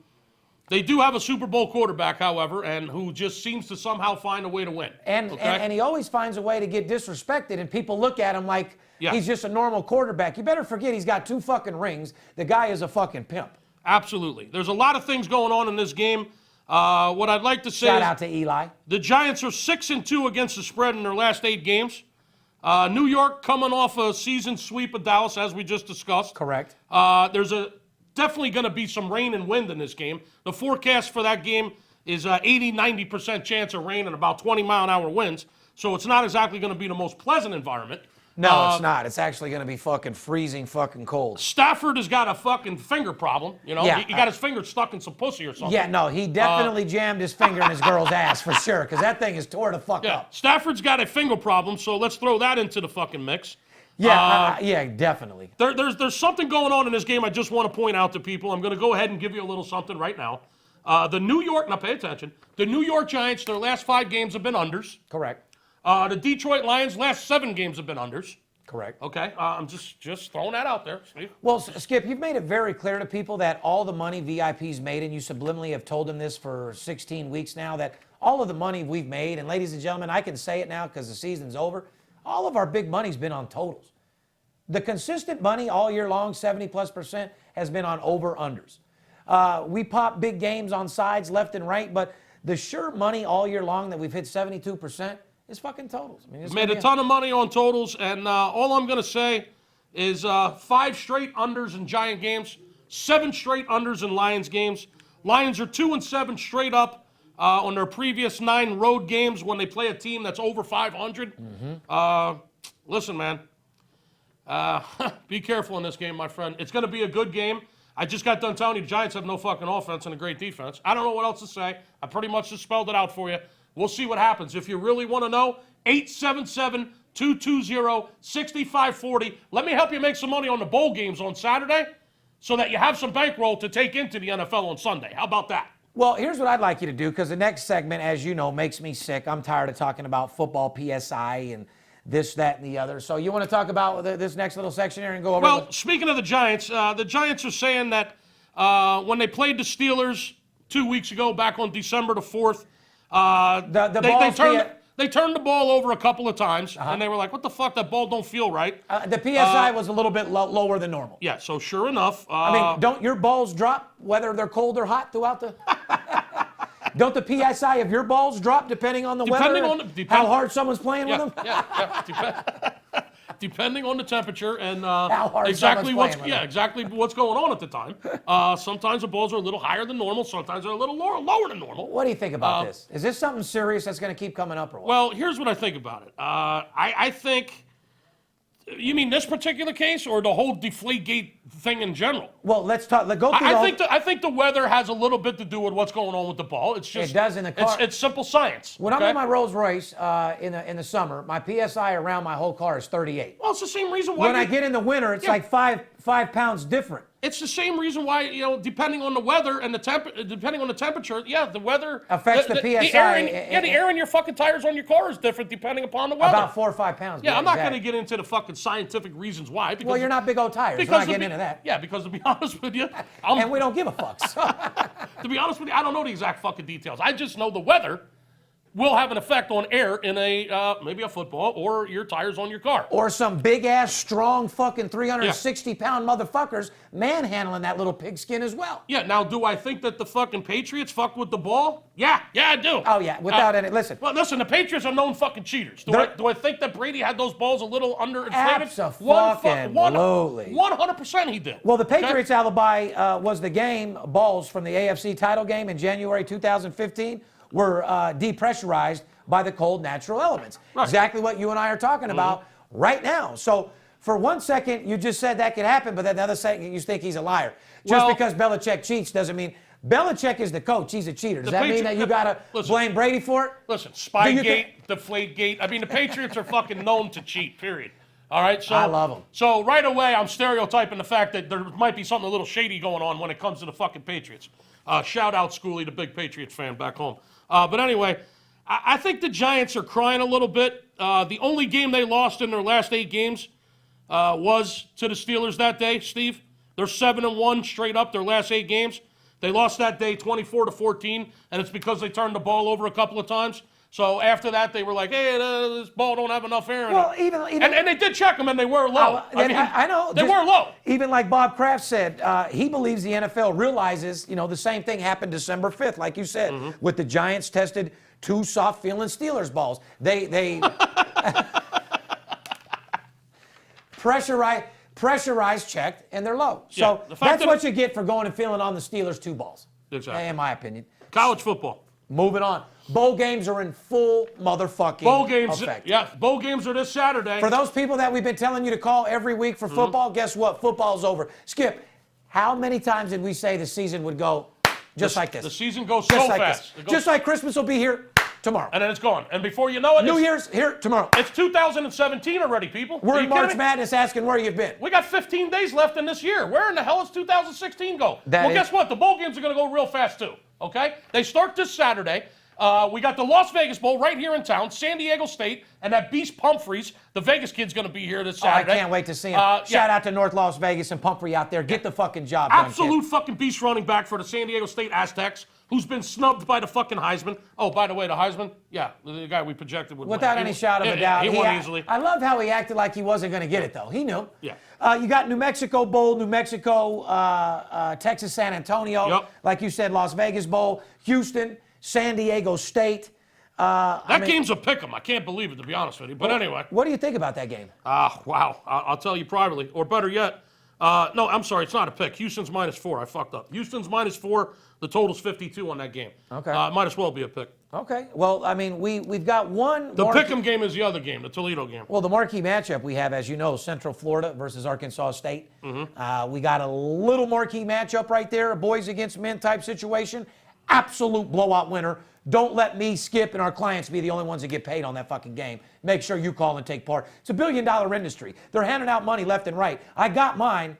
They do have a Super Bowl quarterback, however, and who just seems to somehow find a way to win. And he always finds a way to get disrespected, and people look at him like Yeah. he's just a normal quarterback. You better forget he's got 2 fucking rings. The guy is a fucking pimp. Absolutely. There's a lot of things going on in this game. What I'd like to say Shout is out to Eli. the Giants are 6-2 against the spread in their last 8 games. New York coming off a season sweep of Dallas, as we just discussed. Correct. There's definitely going to be some rain and wind in this game. The forecast for that game is 80-90% chance of rain and about 20-mile-an-hour winds. So it's not exactly going to be the most pleasant environment. No, it's not. It's actually going to be fucking freezing fucking cold. Stafford has got a fucking finger problem. You know, Yeah, he got his finger stuck in some pussy or something. Yeah, no, he definitely jammed his finger in his girl's ass for sure, because that thing is tore the fuck Yeah, up. Stafford's got a finger problem, so let's throw that into the fucking mix. Yeah, yeah, definitely. There's something going on in this game I just want to point out to people. I'm going to go ahead and give you a little something right now. Now pay attention, the New York Giants, their last 5 games have been unders. Correct. The Detroit Lions, last 7 games have been unders. Correct. Okay, I'm just throwing that out there, Steve. Well, Skip, you've made it very clear to people that all the money VIP's made, and you subliminally have told them this for 16 weeks now, that all of the money we've made, and ladies and gentlemen, I can say it now because the season's over, all of our big money's been on totals. The consistent money all year long, 70+%, has been on over-unders. We pop big games on sides left and right, but the sure money all year long that we've hit 72%, it's fucking totals. I mean, it's Made a ton of money on totals, and all I'm going to say is 5 straight unders in Giant games, 7 straight unders in Lions games. Lions are 2-7 straight up on their previous 9 road games when they play a team that's over 500. Listen, man, be careful in this game, my friend. It's going to be a good game. I just got done telling you the Giants have no fucking offense and a great defense. I don't know what else to say. I pretty much just spelled it out for you. We'll see what happens. If you really want to know, 877-220-6540. Let me help you make some money on the bowl games on Saturday so that you have some bankroll to take into the NFL on Sunday. How about that? Well, here's what I'd like you to do, because the next segment, as you know, makes me sick. I'm tired of talking about football PSI and this, that, and the other. So you want to talk about this next little section here and go over? Well, speaking of the Giants are saying that when they played the Steelers 2 weeks ago, back on December the 4th, they turned the ball over a couple of times, and they were like, what the fuck, that ball don't feel right. The PSI was a little bit lower than normal. Yeah, so sure enough. I mean, don't your balls drop whether they're cold or hot throughout the... Don't the PSI of your balls drop depending on the weather? How hard someone's playing with them? Depending on the temperature and how hard exactly what's them. Exactly what's going on at the time. Sometimes the balls are a little higher than normal. Sometimes they're a little lower than normal. What do you think about this? Is this something serious that's going to keep coming up or what? Well, here's what I think about it. I think. You mean this particular case or the whole Deflategate thing in general? Well, let's talk. Go through. I think the weather has a little bit to do with what's going on with the ball. It's just it does in the car. It's simple science. When I'm in my Rolls Royce in the summer, my PSI around my whole car is 38. Well, it's the same reason why. When I get in the winter, it's like five pounds different. It's the same reason why, depending on the weather and depending on the temperature, the weather affects the PSI. The air in your fucking tires on your car is different depending upon the weather. About 4 or 5 pounds. Yeah, I'm not going to get into the fucking scientific reasons why. Well, you're not big old tires. We're not getting into that. Yeah, because to be honest with you, and we don't give a fuck. So. To be honest with you, I don't know the exact fucking details. I just know the weather will have an effect on air in maybe a football or your tires on your car. Or some big-ass, strong fucking 360-pound motherfuckers manhandling that little pigskin as well. Yeah, now do I think that the fucking Patriots fucked with the ball? Yeah, I do. Oh, yeah, without any, listen. Well, listen, the Patriots are known fucking cheaters. Do I think that Brady had those balls a little underinflated? Absolutely. 100% he did. Well, the Patriots' alibi was the game, balls from the AFC title game in January 2015, were depressurized by the cold natural elements. Right. Exactly what you and I are talking about right now. So for 1 second, you just said that could happen, but then the other second, you think he's a liar. Just because Belichick cheats doesn't mean... Belichick is the coach. He's a cheater. Does that mean that you got to blame Brady for it? Listen, Spygate, Deflategate. I mean, the Patriots are fucking known to cheat, period. All right, so I love them. So right away, I'm stereotyping the fact that there might be something a little shady going on when it comes to the fucking Patriots. Shout out Schoolie, the big Patriots fan back home. But anyway, I think the Giants are crying a little bit. The only game they lost in their last 8 games was to the Steelers that day, Steve. They're 7-1 straight up their last 8 games. They lost that day 24-14, and it's because they turned the ball over a couple of times. So after that, they were like, hey, this ball don't have enough air in it. And they did check them, and they were low. I know. They were low. Even like Bob Kraft said, he believes the NFL realizes, the same thing happened December 5th, like you said, with the Giants tested 2 soft-feeling Steelers balls. They pressurized, checked, and they're low. So that's what you get for going and feeling on the Steelers 2 balls. Exactly. In my opinion. College football. Moving on. Bowl games are in full motherfucking effect. Yeah, bowl games are this Saturday. For those people that we've been telling you to call every week for football, guess what? Football's over. Skip, how many times did we say the season would go just like this? The season goes so fast. Just like Christmas will be here tomorrow. And then it's gone. And before you know it, New Year's here tomorrow. It's 2017 already, people. We're in March Madness asking where you've been. We got 15 days left in this year. Where in the hell is 2016 go? Guess what? The bowl games are going to go real fast, too. Okay? They start this Saturday. We got the Las Vegas Bowl right here in town, San Diego State, and that beast Pumphrey's. The Vegas kid's going to be here this Saturday. I can't wait to see him. Shout out to North Las Vegas and Pumphrey out there. Get the fucking job done, Absolute kid. fucking beast running back for the San Diego State Aztecs, who's been snubbed by the fucking Heisman. Oh, by the way, the Heisman, yeah, the guy we projected would Without win. any shadow of a doubt. He won easily. I love how he acted like he wasn't going to get it, though. He knew. Yeah. You got New Mexico Bowl, New Mexico, Texas, San Antonio. Yep. Like you said, Las Vegas Bowl, Houston, San Diego State. That game's a pick'em. I can't believe it, to be honest with you. But anyway. What do you think about that game? Wow. I'll tell you privately. Or better yet, no, I'm sorry. It's not a pick. Houston's -4. I fucked up. Houston's -4. The total's 52 on that game. Okay. Might as well be a pick. Okay. Well, I mean, we've got one. The pick'em game is the other game, the Toledo game. Well, the marquee matchup we have, as you know, Central Florida versus Arkansas State. We got a little marquee matchup right there, a boys against men type situation. Absolute blowout winner. Don't let me, Skip, and our clients be the only ones that get paid on that fucking game. Make sure you call and take part. It's a $1 billion industry. They're handing out money left and right. I got mine.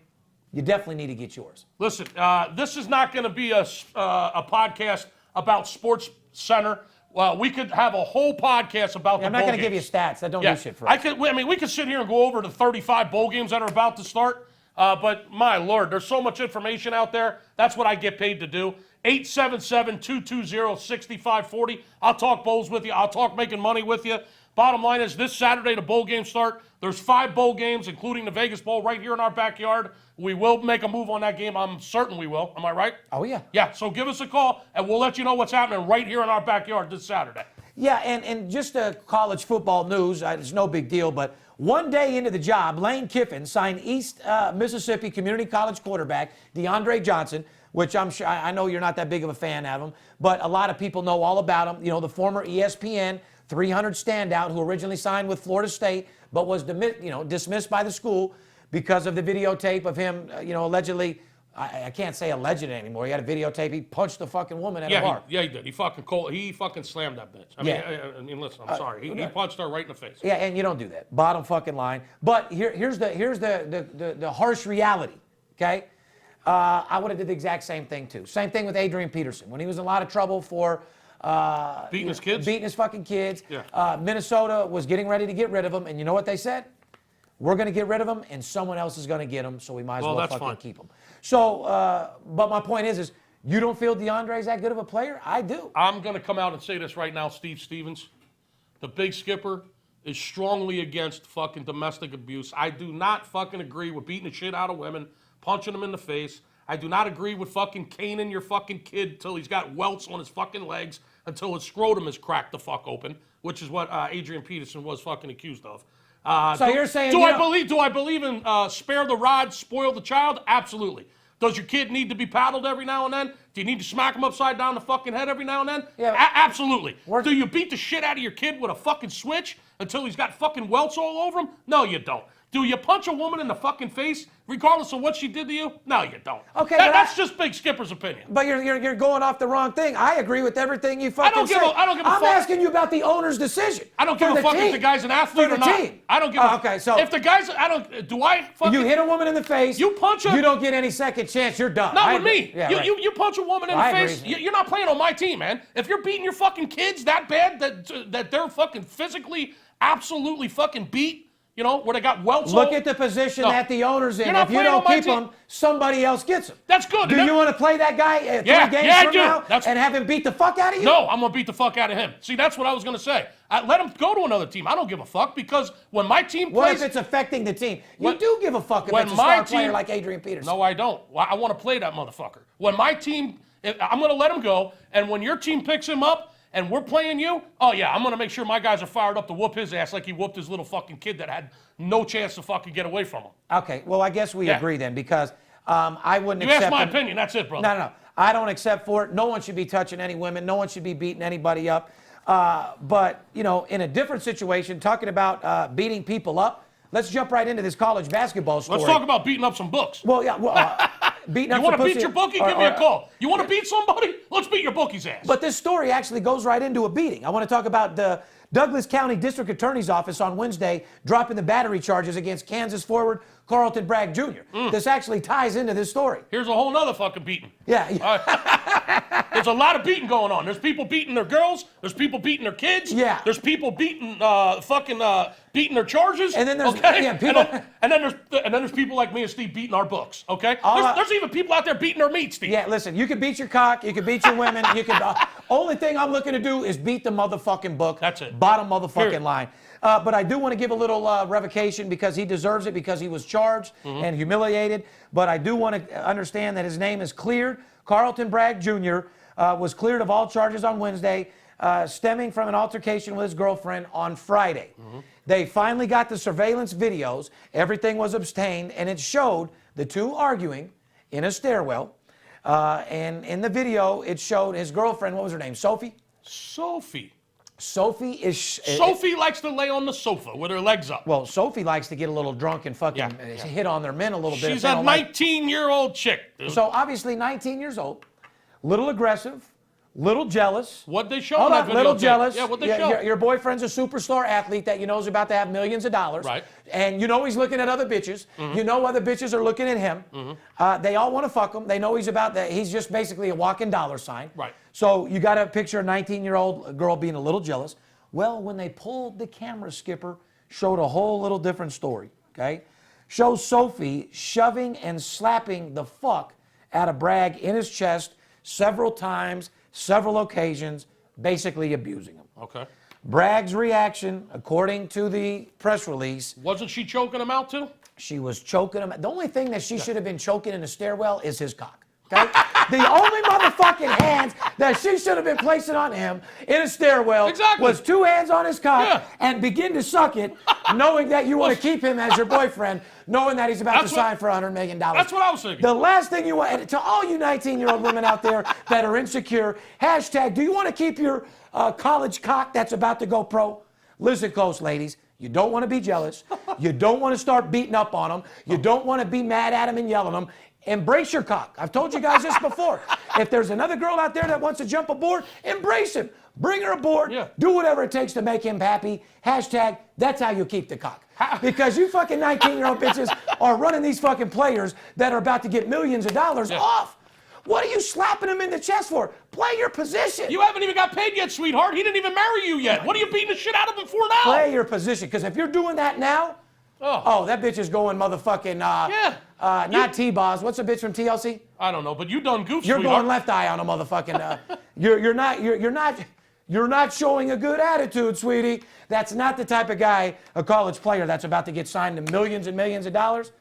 You definitely need to get yours. Listen, this is not going to be a podcast about Sports Center. Well, we could have a whole podcast about the I'm not bowl going to give you games. stats. That don't do shit for us. We could sit here and go over the 35 bowl games that are about to start. But my Lord, there's so much information out there. That's what I get paid to do. 877-220-6540. I'll talk bowls with you. I'll talk making money with you. Bottom line is this Saturday the bowl games start. There's 5 bowl games, including the Vegas Bowl, right here in our backyard. We will make a move on that game. I'm certain we will. Am I right? Oh, yeah. Yeah, so give us a call, and we'll let you know what's happening right here in our backyard this Saturday. Yeah, and just college football news, it's no big deal, but one day into the job, Lane Kiffin signed East Mississippi Community College quarterback DeAndre Johnson, which I'm sure, I know you're not that big of a fan of him, but a lot of people know all about him. You know, the former ESPN 300 standout who originally signed with Florida State, but was dismissed by the school because of the videotape of him, allegedly. I can't say alleged anymore. He had a videotape. He punched the fucking woman at a bar. He did. He fucking slammed that bitch. I mean, listen, I'm sorry. He punched her right in the face. Yeah, and you don't do that. Bottom fucking line. But here's the harsh reality. Okay, I would have did the exact same thing too. Same thing with Adrian Peterson when he was in a lot of trouble for beating his kids. Beating his fucking kids. Yeah. Minnesota was getting ready to get rid of him, and you know what they said? We're going to get rid of him, and someone else is going to get him, so we might as well fucking keep him. So, but my point is you don't feel DeAndre's that good of a player? I do. I'm going to come out and say this right now, Steve Stevens. The big skipper is strongly against fucking domestic abuse. I do not fucking agree with beating the shit out of women, punching them in the face. I do not agree with fucking caning your fucking kid till he's got welts on his fucking legs until his scrotum is cracked the fuck open, which is what Adrian Peterson was fucking accused of. So you're saying do I believe in spare the rod, spoil the child? Absolutely. Does your kid need to be paddled every now and then? Do you need to smack him upside down the fucking head every now and then? Yeah. Absolutely. Do you beat the shit out of your kid with a fucking switch until he's got fucking welts all over him? No, you don't. Do you punch a woman in the fucking face regardless of what she did to you? No, you don't. Okay, that's just Big Skipper's opinion. But you're going off the wrong thing. I agree with everything you fucking say. I don't give a fuck. I'm asking you about the owner's decision. I don't give a fuck if the guy's an athlete or not. Team. I don't give a Okay, so if the guy's you hit a woman in the face. You punch her. You don't get any second chance. You're done. Not with me. Yeah, you punch a woman in the face. You're not playing on my team, man. If you're beating your fucking kids that bad that they're fucking physically absolutely fucking beat. Where they got welts. Look at the position that the owner's in. If you don't keep him, somebody else gets him. That's good. Do you want to play that guy 3 games from now and have him beat the fuck out of you? No, I'm going to beat the fuck out of him. See, that's what I was going to say. Let him go to another team. I don't give a fuck because when my team plays... What if it's affecting the team? You do give a fuck if it's a star player like Adrian Peterson. No, I don't. I want to play that motherfucker. When my team... I'm going to let him go, and when your team picks him up, and we're playing you, oh yeah, I'm going to make sure my guys are fired up to whoop his ass like he whooped his little fucking kid that had no chance to fucking get away from him. Okay, well, I guess we agree then because I wouldn't accept... You asked my opinion, that's it, brother. No. I don't accept for it. No one should be touching any women. No one should be beating anybody up. But, in a different situation, talking about beating people up, let's jump right into this college basketball story. Let's talk about beating up some books. Well, yeah, beating up you want to beat your bookie? Give me a call. You want to beat somebody? Let's beat your bookie's ass. But this story actually goes right into a beating. I want to talk about the Douglas County District Attorney's Office on Wednesday dropping the battery charges against Kansas forward Carlton Bragg Jr. This actually ties into this story. Here's a whole nother fucking beating. Yeah. There's a lot of beating going on. There's people beating their girls. There's people beating their kids. Yeah. There's people beating beating their charges. And then there's people. And then there's people like me and Steve beating our books. Okay. There's even people out there beating their meat, Steve. Yeah. Listen, you can beat your cock. You can beat your women. You can. Only thing I'm looking to do is beat the motherfucking book. That's it. Bottom motherfucking line. But I do want to give a little revocation because he deserves it because he was charged and humiliated. But I do want to understand that his name is cleared. Carlton Bragg Jr. Was cleared of all charges on Wednesday, stemming from an altercation with his girlfriend on Friday. They finally got the surveillance videos. Everything was obtained, and it showed the two arguing in a stairwell. And in the video, it showed his girlfriend, what was her name, Sophie? Sophie likes to lay on the sofa with her legs up. Well, Sophie likes to get a little drunk and fucking hit on their men a little bit. She's a 19-year-old chick, dude. So obviously 19 years old, little aggressive, little jealous. What'd they show Hold in that on, video? little jealous. Yeah, what'd they show? Your boyfriend's a superstar athlete that you know is about to have millions of dollars. Right. And you know he's looking at other bitches. You know other bitches are looking at him. They all want to fuck him. They know he's about that. He's just basically a walking dollar sign. Right. So you got to picture a 19-year-old girl being a little jealous. Well, when they pulled the camera, Skipper, showed a whole little different story, okay? Shows Sophie shoving and slapping the fuck out of Bragg in his chest several times, several occasions, basically abusing him. Okay. Bragg's reaction, according to the press release. Wasn't she choking him out too? She was choking him. The only thing that she should have been choking in the stairwell is his cock. Okay? The only motherfucking hands that she should have been placing on him in a stairwell was 2 hands on his cock and begin to suck it, knowing that you want to keep him as your boyfriend, knowing that he's about to sign for $100 million. That's what I was thinking. The last thing you want, and to all you 19-year-old women out there that are insecure, hashtag, do you want to keep your college cock that's about to go pro? Listen close, ladies. You don't want to be jealous. You don't want to start beating up on them. You don't want to be mad at them and yelling them. Embrace your cock. I've told you guys this before. If there's another girl out there that wants to jump aboard, embrace him. Bring her aboard. Do whatever it takes to make him happy. Hashtag, that's how you keep the cock. Because you fucking 19-year-old bitches are running these fucking players that are about to get millions of dollars off. What are you slapping him in the chest for? Play your position. You haven't even got paid yet, sweetheart. He didn't even marry you yet. What are you beating the shit out of him for now? Play your position, because if you're doing that now, that bitch is going motherfucking, not T-Boz. What's the bitch from TLC? I don't know, but you done goofed, You're sweetheart. going left eye on a motherfucking, you're not showing a good attitude, sweetie. That's not the type of guy, a college player that's about to get signed to millions and millions of dollars,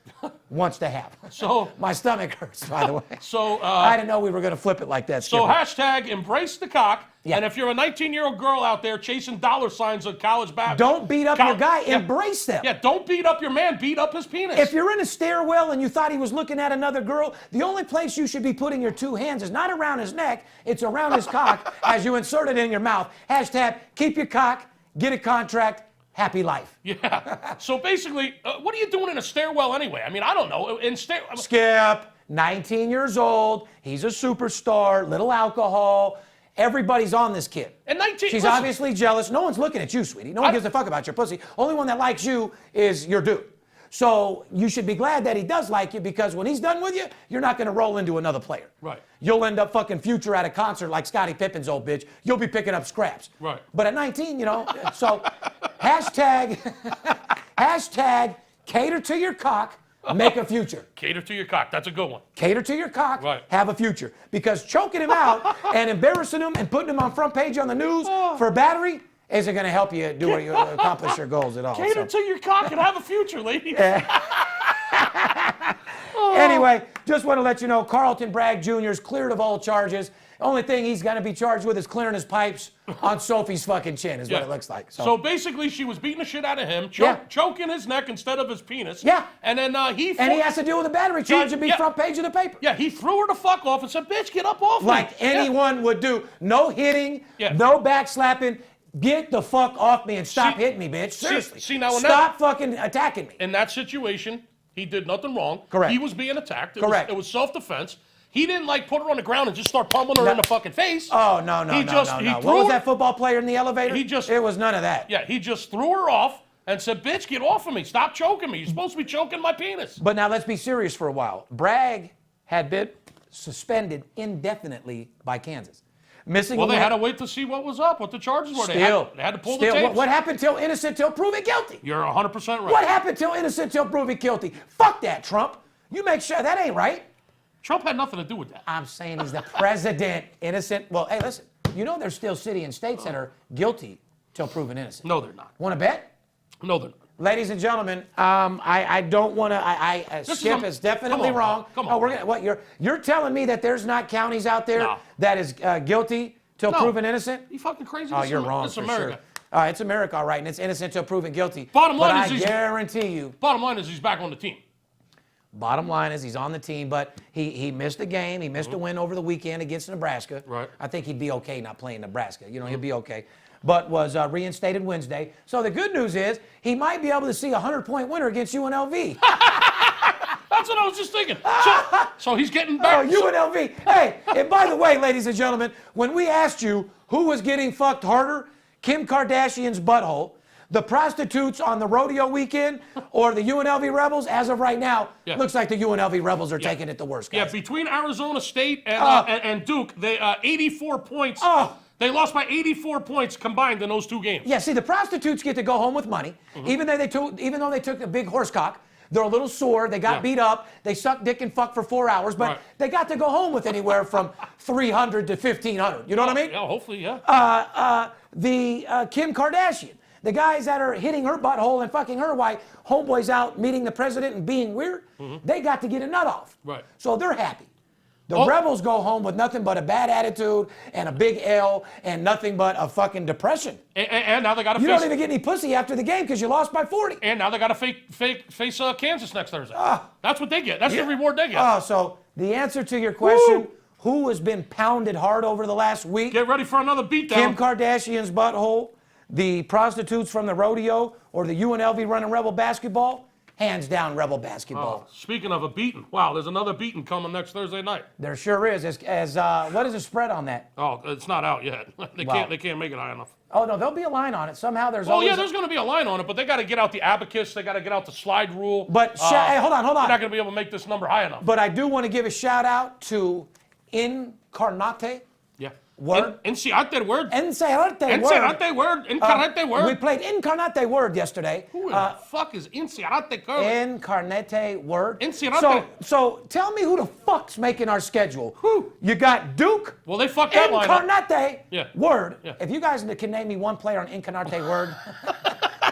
wants to have. So my stomach hurts, by the way. So I didn't know we were going to flip it like that. So Skipper. hashtag embrace the cock. And if you're a 19-year-old girl out there chasing dollar signs of college basketball, don't beat up your guy. Embrace them. Yeah, don't beat up your man. Beat up his penis. If you're in a stairwell and you thought he was looking at another girl, the only place you should be putting your 2 hands is not around his neck. It's around his cock as you insert it in your mouth. Hashtag keep your cock, get a contract, happy life. Yeah. So basically, what are you doing in a stairwell anyway? I mean, I don't know. Skip, 19 years old. He's a superstar, little alcohol. Everybody's on this kid. And 19. She's obviously jealous. No one's looking at you, sweetie. No one gives a fuck about your pussy. Only one that likes you is your dude. So you should be glad that he does like you, because when he's done with you, you're not going to roll into another player. Right. You'll end up fucking Future at a concert like Scottie Pippen's old bitch. You'll be picking up scraps. Right. But at 19, you know, so hashtag cater to your cock, make a future. Cater to your cock. That's a good one. Cater to your cock, right. Have a future. Because choking him out and embarrassing him and putting him on front page on the news for battery isn't going to help you do what you accomplish your goals at all. Cater to your cock and have a future, ladies. Anyway, just want to let you know, Carlton Bragg Jr. is cleared of all charges. Only thing he's going to be charged with is clearing his pipes on Sophie's fucking chin, is what it looks like. So basically, she was beating the shit out of him, choking his neck instead of his penis. Yeah. And then he has to deal with a battery charge and be front page of the paper. Yeah, he threw her the fuck off and said, bitch, get up off me. Like anyone would do. No hitting, no back slapping. Get the fuck off me and stop hitting me, bitch. Seriously. Now stop fucking attacking me. In that situation, he did nothing wrong. Correct. He was being attacked. Correct. It was self-defense. He didn't put her on the ground and just start pummeling her in the fucking face. Oh, no. What was that football player in the elevator? It was none of that. Yeah, he just threw her off and said, bitch, get off of me. Stop choking me. You're supposed to be choking my penis. But now let's be serious for a while. Bragg had been suspended indefinitely by Kansas. Missing Well, they had to wait to see what was up, what the charges were. They had to pull the tapes. What happened till innocent till proven guilty? You're 100% right. What happened till innocent till proven guilty? Fuck that, Trump. You make sure that ain't right. Trump had nothing to do with that. I'm saying he's the president. Innocent. Well, hey, listen. You know there's still city and states that are guilty till proven innocent. No, they're not. Want to bet? No, they're not. Ladies and gentlemen, I don't want to. Skip is definitely wrong. Come on. Oh, we're gonna. What you're telling me that there's not counties out there that is guilty till proven innocent? You fucking crazy? Oh, you're wrong. It's for America. Sure. It's America, all right, and it's innocent till proven guilty. Bottom line but is I guarantee you. Bottom line is he's back on the team. Bottom line is he's on the team, but he missed a game. He missed a win over the weekend against Nebraska. Right. I think he'd be okay not playing Nebraska. You know, he'll be okay. But was reinstated Wednesday. So the good news is he might be able to see a 100-point winner against UNLV. That's what I was just thinking. So he's getting back. Oh, UNLV. Hey, and by the way, ladies and gentlemen, when we asked you who was getting fucked harder, Kim Kardashian's butthole, the prostitutes on the rodeo weekend, or the UNLV Rebels, as of right now, looks like the UNLV Rebels are taking it the worst, guys. Yeah, between Arizona State and Duke, they 84 points. They lost by 84 points combined in those two games. Yeah, see, the prostitutes get to go home with money, even though they took a big horse cock. They're a little sore. They got beat up. They sucked dick and fuck for 4 hours, but they got to go home with anywhere from 300 to 1,500. You know what I mean? Yeah, hopefully, yeah. The Kim Kardashian, the guys that are hitting her butthole and fucking her while homeboy's out meeting the president and being weird, they got to get a nut off. Right. So they're happy. The Rebels go home with nothing but a bad attitude and a big L and nothing but a fucking depression. And now they got to You don't even get any pussy after the game because you lost by 40. And now they got to face Kansas next Thursday. That's what they get. That's the reward they get. So the answer to your question, who has been pounded hard over the last week? Get ready for another beatdown. Kim Kardashian's butthole, the prostitutes from the rodeo, or the UNLV running Rebel basketball? Hands down, Rebel basketball. Speaking of a beating, wow, there's another beating coming next Thursday night. There sure is. What is the spread on that? Oh, it's not out yet. They can't make it high enough. Oh no, there'll be a line on it. Somehow there's always. Oh yeah, there's going to be a line on it, but they got to get out the abacus. They got to get out the slide rule. But hey, hold on. They're not going to be able to make this number high enough. But I do want to give a shout out to Incarnate. Yeah. Word. Encarate word. Encarate word. Encarate word. We played Incarnate word yesterday. Who the fuck is Encarate word? Incarnate word. Encarate. So tell me who the fuck's making our schedule. Who? You got Duke. Well, they fucked that line up. Incarnate word. Yeah. If you guys can name me one player on Incarnate word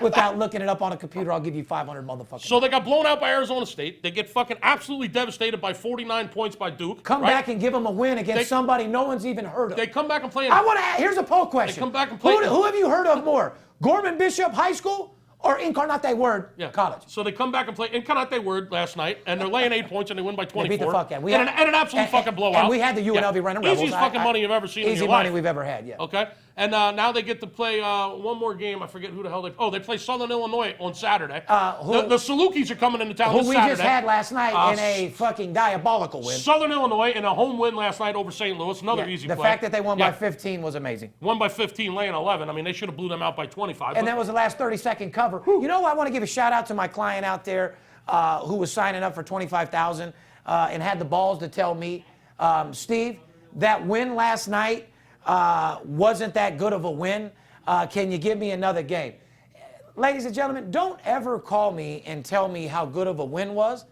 without looking it up on a computer, I'll give you 500 motherfuckers. So they got blown out by Arizona State. They get fucking absolutely devastated by 49 points by Duke. Come back and give them a win against somebody no one's even heard of. They come back and play. Here's a poll question. They come back and play. Who have you heard of more? Gorman Bishop High School or Incarnate Word College? So they come back and play Incarnate Word last night, and they're laying 8 points, and they win by 24. They beat the fuck out. And an absolute fucking blowout. And we had the UNLV running Rebels. Easiest fucking money you've ever seen in your life. Easy money we've ever had, yeah. Okay? And now they get to play one more game. I forget who the hell they play Southern Illinois on Saturday. The Salukis are coming into town this Saturday. Who we just had last night in a fucking diabolical win. Southern Illinois in a home win last night over St. Louis. Another easy play. The fact that they won by 15 was amazing. Won by 15, laying 11. I mean, they should have blew them out by 25. And that was the last 30-second cover. You know, I want to give a shout out to my client out there who was signing up for $25,000 and had the balls to tell me, Steve, that win last night wasn't that good of a win. Can you give me another game? Ladies and gentlemen, don't ever call me and tell me how good of a win was,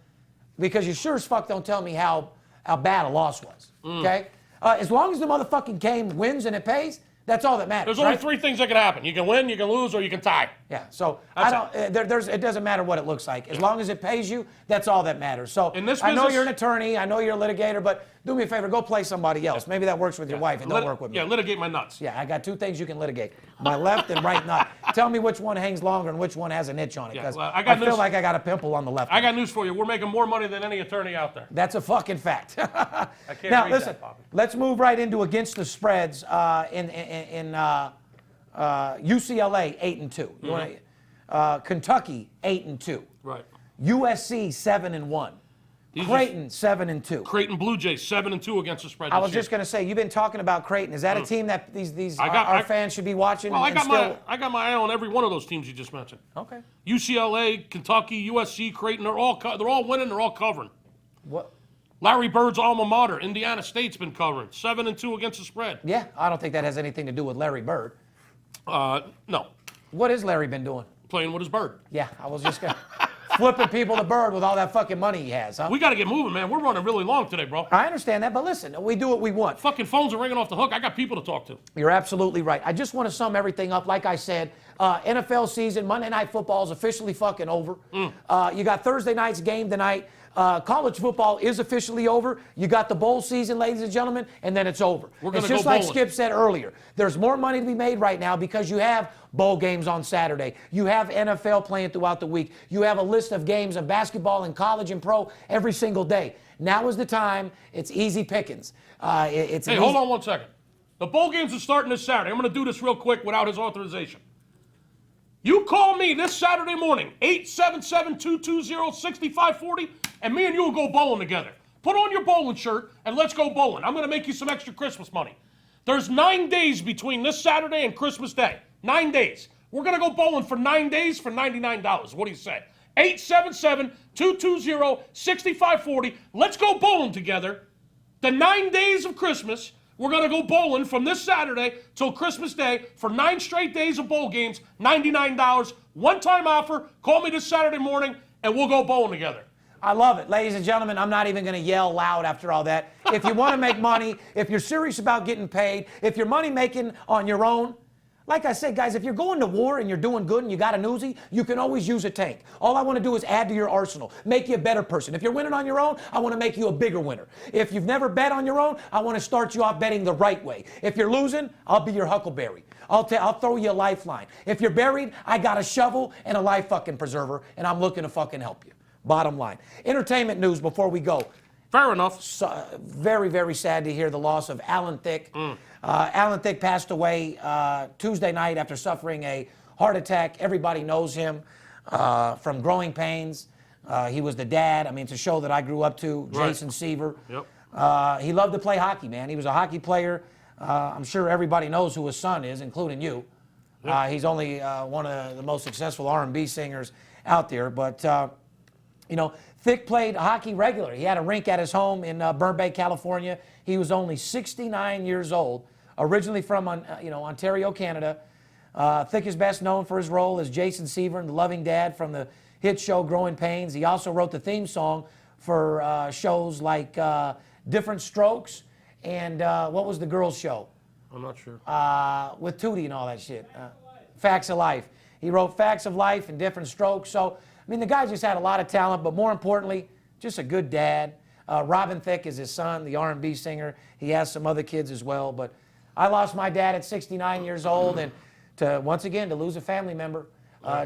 because you sure as fuck don't tell me how bad a loss was. Okay? As long as the motherfucking game wins and it pays, that's all that matters. There's only three things that can happen. You can win, you can lose, or you can tie. Yeah, so it doesn't matter what it looks like. As long as it pays you, that's all that matters. So in this I know business, you're an attorney, I know you're a litigator, but do me a favor, go play somebody else. Maybe that works with your wife and don't work with me. Yeah, litigate my nuts. Yeah, I got two things you can litigate. My left and right nut. Tell me which one hangs longer and which one has an itch on it, because I feel like I got a pimple on the left. I got news for you. We're making more money than any attorney out there. That's a fucking fact. I can't now, read listen, that, Bobby. let's move right into against the spreads in UCLA 8-2. Kentucky 8-2. Right. USC 7-1. Creighton 7-2. Creighton Blue Jays 7-2 against the spread. I was just going to say, you've been talking about Creighton. Is that a team that our fans should be watching? Well, I got my eye on every one of those teams you just mentioned. Okay. UCLA, Kentucky, USC, Creighton. They're all winning. They're all covering. What? Larry Bird's alma mater, Indiana State's been covering 7-2 against the spread. Yeah, I don't think that has anything to do with Larry Bird. No. What has Larry been doing? Playing with his bird. Yeah, I was just going to flipping people the bird with all that fucking money he has, huh? We got to get moving, man. We're running really long today, bro. I understand that, but listen, we do what we want. Fucking phones are ringing off the hook. I got people to talk to. You're absolutely right. I just want to sum everything up. Like I said, NFL season, Monday Night Football is officially fucking over. You got Thursday night's game tonight. College football is officially over. You got the bowl season, ladies and gentlemen, and then it's over. It's just like Skip said earlier. There's more money to be made right now because you have bowl games on Saturday. You have NFL playing throughout the week. You have a list of games of basketball and college and pro every single day. Now is the time. It's easy pickings. Hey, hold on one second. The bowl games are starting this Saturday. I'm going to do this real quick without his authorization. You call me this Saturday morning, 877-220-6540, and me and you will go bowling together. Put on your bowling shirt, and let's go bowling. I'm going to make you some extra Christmas money. There's 9 days between this Saturday and Christmas Day. 9 days. We're going to go bowling for 9 days for $99. What do you say? 877-220-6540. Let's go bowling together. The 9 days of Christmas. We're going to go bowling from this Saturday till Christmas Day for 9 straight days of bowl games, $99. One-time offer. Call me this Saturday morning, and we'll go bowling together. I love it. Ladies and gentlemen, I'm not even going to yell loud after all that. If you want to make money, if you're serious about getting paid, if you're money making on your own, like I said, guys, if you're going to war and you're doing good and you got an Uzi, you can always use a tank. All I want to do is add to your arsenal, make you a better person. If you're winning on your own, I want to make you a bigger winner. If you've never bet on your own, I want to start you off betting the right way. If you're losing, I'll be your huckleberry. I'll throw you a lifeline. If you're buried, I got a shovel and a life fucking preserver, and I'm looking to fucking help you. Bottom line. Entertainment news before we go. Fair enough. So, very, very sad to hear the loss of Allan Thicke. Allan Thicke passed away Tuesday night after suffering a heart attack. Everybody knows him from Growing Pains. He was the dad. I mean, it's a show that I grew up to, Right. Jason Seaver. Yep. He loved to play hockey, man. He was a hockey player. I'm sure everybody knows who his son is, including you. Yep. He's only one of the most successful R&B singers out there. But, you know, Thicke played hockey regularly. He had a rink at his home in Burbank, California. He was only 69 years old, originally from Ontario, Canada. Thicke is best known for his role as Jason Seaver in The Loving Dad from the hit show Growing Pains. He also wrote the theme song for shows like Different Strokes and what was the girls' show? I'm not sure. With Tootie and all that shit. Facts of Life. He wrote Facts of Life and Different Strokes. So, I mean, the guy just had a lot of talent, but more importantly, just a good dad. Robin Thicke is his son, the R&B singer. He has some other kids as well. But I lost my dad at 69 years old, and once again, to lose a family member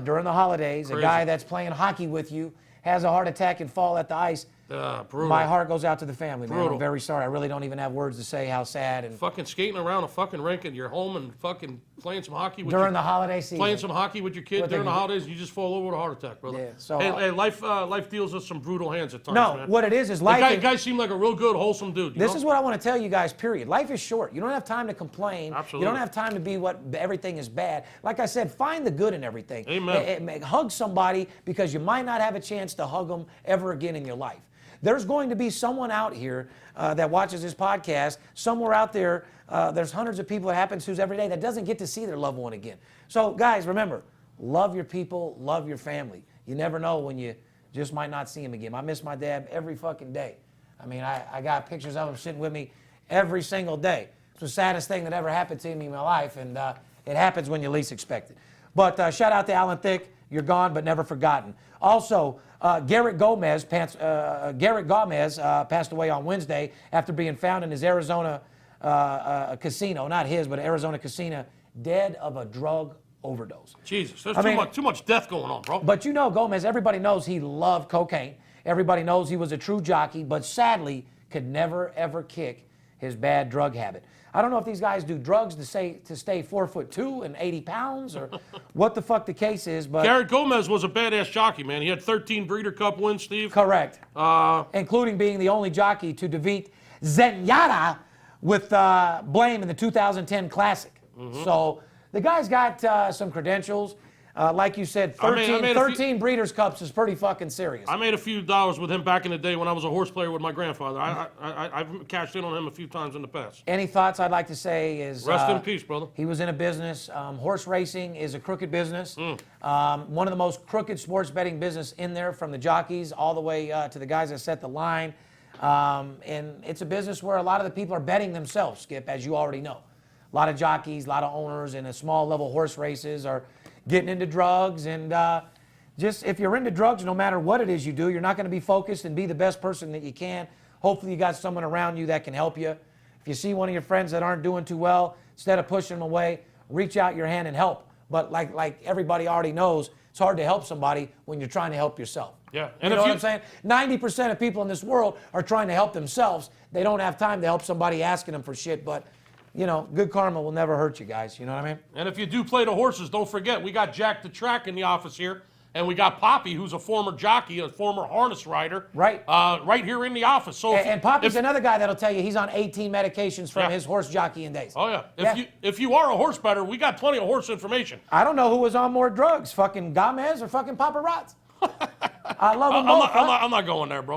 during the holidays, Crazy. a guy that's playing hockey with you, has a heart attack and fall at the ice. Brutal. My heart goes out to the family, man. Brutal. I'm very sorry. I really don't even have words to say how sad. And Fucking skating around a fucking rink and you're home and fucking playing some hockey with during the holiday season. playing some hockey with your kid With during the- the holidays, you just fall over with a heart attack, brother. Yeah, so- hey, life deals us some brutal hands at times, No, man. what it is The life. guy seemed like a real good, wholesome dude. This is what I want to tell you guys, period. Life is short. You don't have time to complain. Absolutely. You don't have time to be what everything is bad. Like I said, find the good in everything. Amen. Hug somebody because you might not have a chance to hug them ever again in your life. There's going to be someone out here that watches this podcast, somewhere out there, there's hundreds of people it happens to every day that doesn't get to see their loved one again. So, guys, remember, love your people, love your family. You never know when you just might not see him again. I miss my dad every fucking day. I mean, I got pictures of him sitting with me every single day. It's the saddest thing that ever happened to me in my life, and it happens when you least expect it. But shout out to Allan Thicke. You're gone but never forgotten. Also, Garrett Gomez passed away on Wednesday after being found in his Arizona casino, not his, but Arizona casino, dead of a drug overdose. Jesus, there's too much death going on, bro. But you know, Gomez, everybody knows he loved cocaine. Everybody knows he was a true jockey, but sadly could never, ever kick his bad drug habit. I don't know if these guys do drugs to stay 4'2" and 80 pounds or what the fuck the case is, but Garrett Gomez was a badass jockey, man. He had 13 Breeder Cup wins, Steve. correct, including being the only jockey to defeat Zenyatta with blame in the 2010 Classic. So the guy's got some credentials. Like you said, 13 Breeders' Cups is pretty fucking serious. I made a few dollars with him back in the day when I was a horse player with my grandfather. I've cashed in on him a few times in the past. Any thoughts I'd like to say is... Rest in peace, brother. He was in a business. Horse racing is a crooked business. One of the most crooked sports betting business in there, from the jockeys all the way to the guys that set the line. And it's a business where a lot of the people are betting themselves, Skip, as you already know. A lot of jockeys, a lot of owners in a small level horse races are getting into drugs. And just if you're into drugs, no matter what it is you do, you're not going to be focused and be the best person that you can. Hopefully you got someone around you that can help you. If you see one of your friends that aren't doing too well, instead of pushing them away, reach out your hand and help. But like everybody already knows, it's hard to help somebody when you're trying to help yourself. Yeah. And you know what I'm saying? 90% of people in this world are trying to help themselves. They don't have time to help somebody asking them for shit, but you know, good karma will never hurt you guys. You know what I mean? And if you do play the horses, don't forget, we got Jack the Track in the office here, and we got Poppy, who's a former jockey, a former harness rider. Right. Right here in the office. So and Poppy's another guy that'll tell you he's on 18 medications from his horse jockeying days. Oh, yeah. If you are a horse bettor, we got plenty of horse information. I don't know who was on more drugs, fucking Gomez or fucking Papa Rots. I love them both. I'm not going there, bro.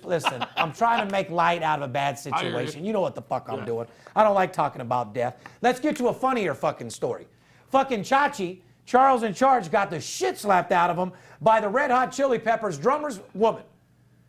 Listen, I'm trying to make light out of a bad situation. You know what the fuck I'm doing. I don't like talking about death. Let's get to a funnier fucking story. Fucking Chachi, Charles in Charge, got the shit slapped out of him by the Red Hot Chili Peppers drummer's woman.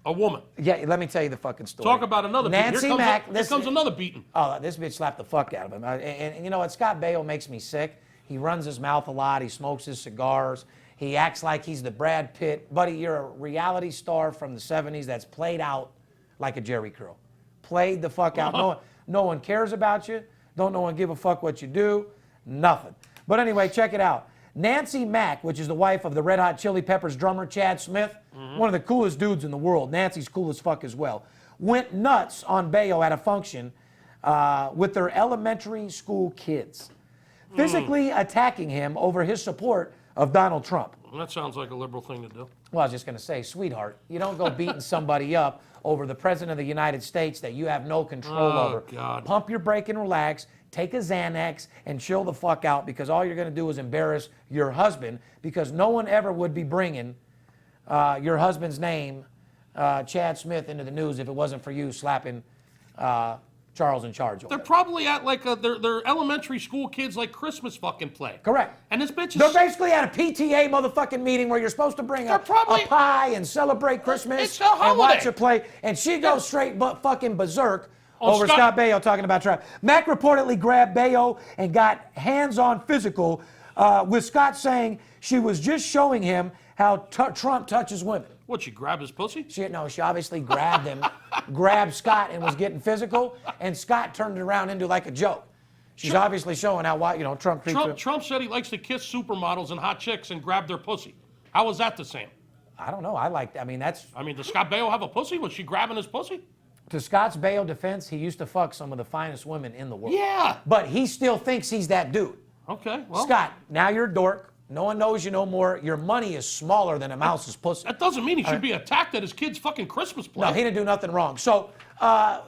A woman. Yeah, let me tell you the fucking story. Talk about another beating. Nancy Mack. Here comes another beating. Oh, this bitch slapped the fuck out of him. And you know what? Scott Baio makes me sick. He runs his mouth a lot. He smokes his cigars. He acts like he's the Brad Pitt. Buddy, you're a reality star from the 70s that's played out like a Jerry curl. Played the fuck out. No one cares about you. Don't no one give a fuck what you do. Nothing. But anyway, check it out. Nancy Mack, which is the wife of the Red Hot Chili Peppers drummer Chad Smith, one of the coolest dudes in the world. Nancy's cool as fuck as well. Went nuts on Baio at a function with their elementary school kids, physically attacking him over his support of Donald Trump. That sounds like a liberal thing to do. Well, I was just going to say, sweetheart, you don't go beating somebody up over the president of the United States that you have no control over. God. Pump your brake and relax, take a Xanax, and chill the fuck out, because all you're going to do is embarrass your husband, because no one ever would be bringing your husband's name, Chad Smith, into the news if it wasn't for you slapping Charles in Charge. They're probably at like they're elementary school kids like Christmas fucking play. Correct. And this bitch is... They're basically at a PTA motherfucking meeting where you're supposed to bring a pie and celebrate Christmas It's a holiday. and watch a play, and she goes straight fucking berserk over Scott Baio talking about Trump. Mack reportedly grabbed Baio and got hands-on physical, with Scott saying she was just showing him how Trump touches women. What, she grabbed his pussy? She obviously grabbed him, grabbed Scott, and was getting physical, and Scott turned it around into like a joke. She's obviously showing how, Trump treats women. Trump said he likes to kiss supermodels and hot chicks and grab their pussy. How was that the same? I don't know. Does Scott Baio have a pussy? Was she grabbing his pussy? To Scott's Baio defense, he used to fuck some of the finest women in the world. Yeah. But he still thinks he's that dude. Okay, well. Scott, now you're a dork. No one knows you no more. Your money is smaller than a mouse's pussy. That doesn't mean he should be attacked at his kid's fucking Christmas play. No, he didn't do nothing wrong. So,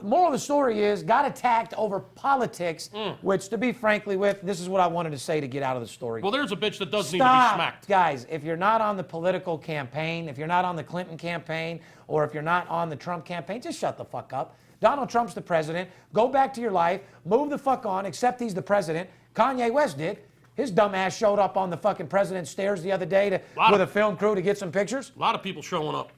moral of the story is, got attacked over politics, which, to be frankly with, this is what I wanted to say to get out of the story. Well, there's a bitch that doesn't need to be smacked. Guys, if you're not on the political campaign, if you're not on the Clinton campaign, or if you're not on the Trump campaign, just shut the fuck up. Donald Trump's the president. Go back to your life. Move the fuck on. Accept he's the president. Kanye West did. His dumb ass showed up on the fucking president's stairs the other day with a film crew to get some pictures. A lot of people showing up.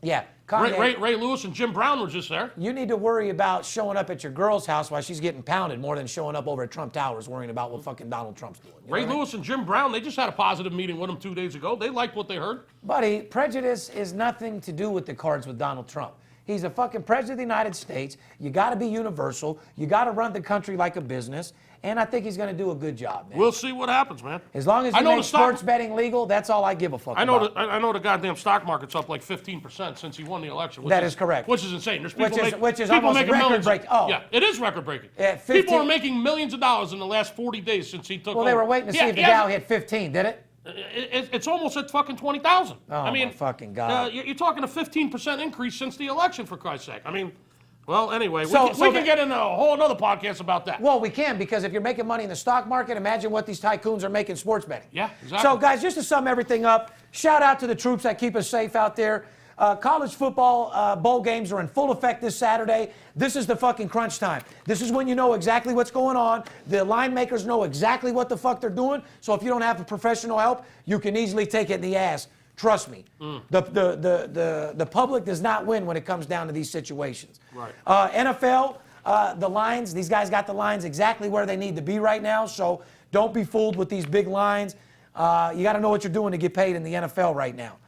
Yeah. Kanye, Ray Lewis and Jim Brown were just there. You need to worry about showing up at your girl's house while she's getting pounded more than showing up over at Trump Towers worrying about what fucking Donald Trump's doing. Ray Lewis and Jim Brown, they just had a positive meeting with him 2 days ago. They liked what they heard. Buddy, prejudice is nothing to do with the cards with Donald Trump. He's a fucking president of the United States. You got to be universal. You got to run the country like a business. And I think he's going to do a good job, man. We'll see what happens, man. As long as he makes sports betting legal, that's all I give a fuck about. I know the goddamn stock market's up like 15% since he won the election. That is correct. Which is insane. There's people which is people almost making record-breaking. Oh. Yeah, it is record-breaking. Yeah, people are making millions of dollars in the last 40 days since he took over. Well, they were waiting to see if the Dow hit 15, did it? It's almost at fucking 20,000. Oh, I mean, my fucking God. You're talking a 15% increase since the election, for Christ's sake. I mean, well, anyway, we can get into a whole other podcast about that. Well, we can, because if you're making money in the stock market, imagine what these tycoons are making sports betting. Yeah, exactly. So, guys, just to sum everything up, shout out to the troops that keep us safe out there. College football bowl games are in full effect this Saturday. This is the fucking crunch time. This is when you know exactly what's going on. The line makers know exactly what the fuck they're doing. So if you don't have professional help, you can easily take it in the ass. Trust me. The public does not win when it comes down to these situations. Right. NFL, the lines, these guys got the lines exactly where they need to be right now. So don't be fooled with these big lines. You got to know what you're doing to get paid in the NFL right now.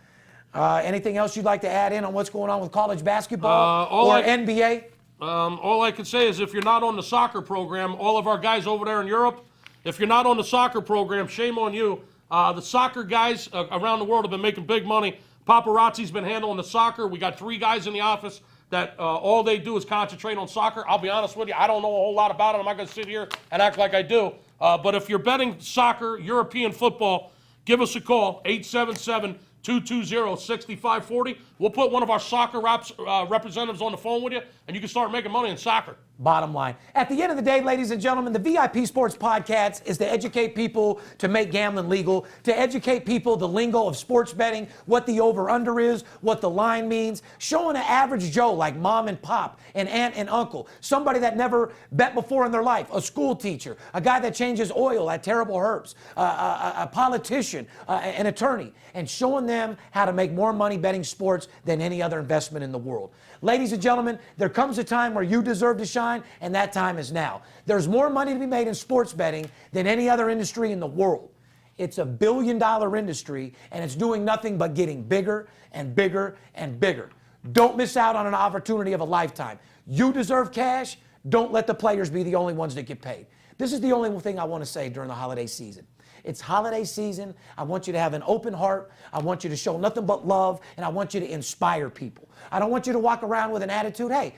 Anything else you'd like to add in on what's going on with college basketball or NBA? All I can say is if you're not on the soccer program, all of our guys over there in Europe, if you're not on the soccer program, shame on you. The soccer guys around the world have been making big money. Paparazzi's been handling the soccer. We got 3 guys in the office that all they do is concentrate on soccer. I'll be honest with you, I don't know a whole lot about it. I'm not going to sit here and act like I do. But if you're betting soccer, European football, give us a call, 877-220-6540. We'll put one of our soccer representatives on the phone with you, and you can start making money in soccer. Bottom line. At the end of the day, ladies and gentlemen, the VIP Sports Podcast is to educate people to make gambling legal, to educate people the lingo of sports betting, what the over-under is, what the line means, showing an average Joe like mom and pop and aunt and uncle, somebody that never bet before in their life, a school teacher, a guy that changes oil at Terrible Herbs, a politician, an attorney, and showing them how to make more money betting sports than any other investment in the world. Ladies and gentlemen, there comes a time where you deserve to shine, and that time is now. There's more money to be made in sports betting than any other industry in the world. It's $1 billion industry, and it's doing nothing but getting bigger and bigger and bigger. Don't miss out on an opportunity of a lifetime. You deserve cash. Don't let the players be the only ones that get paid. This is the only thing I want to say during the holiday season. It's holiday season. I want you to have an open heart. I want you to show nothing but love, and I want you to inspire people. I don't want you to walk around with an attitude, hey,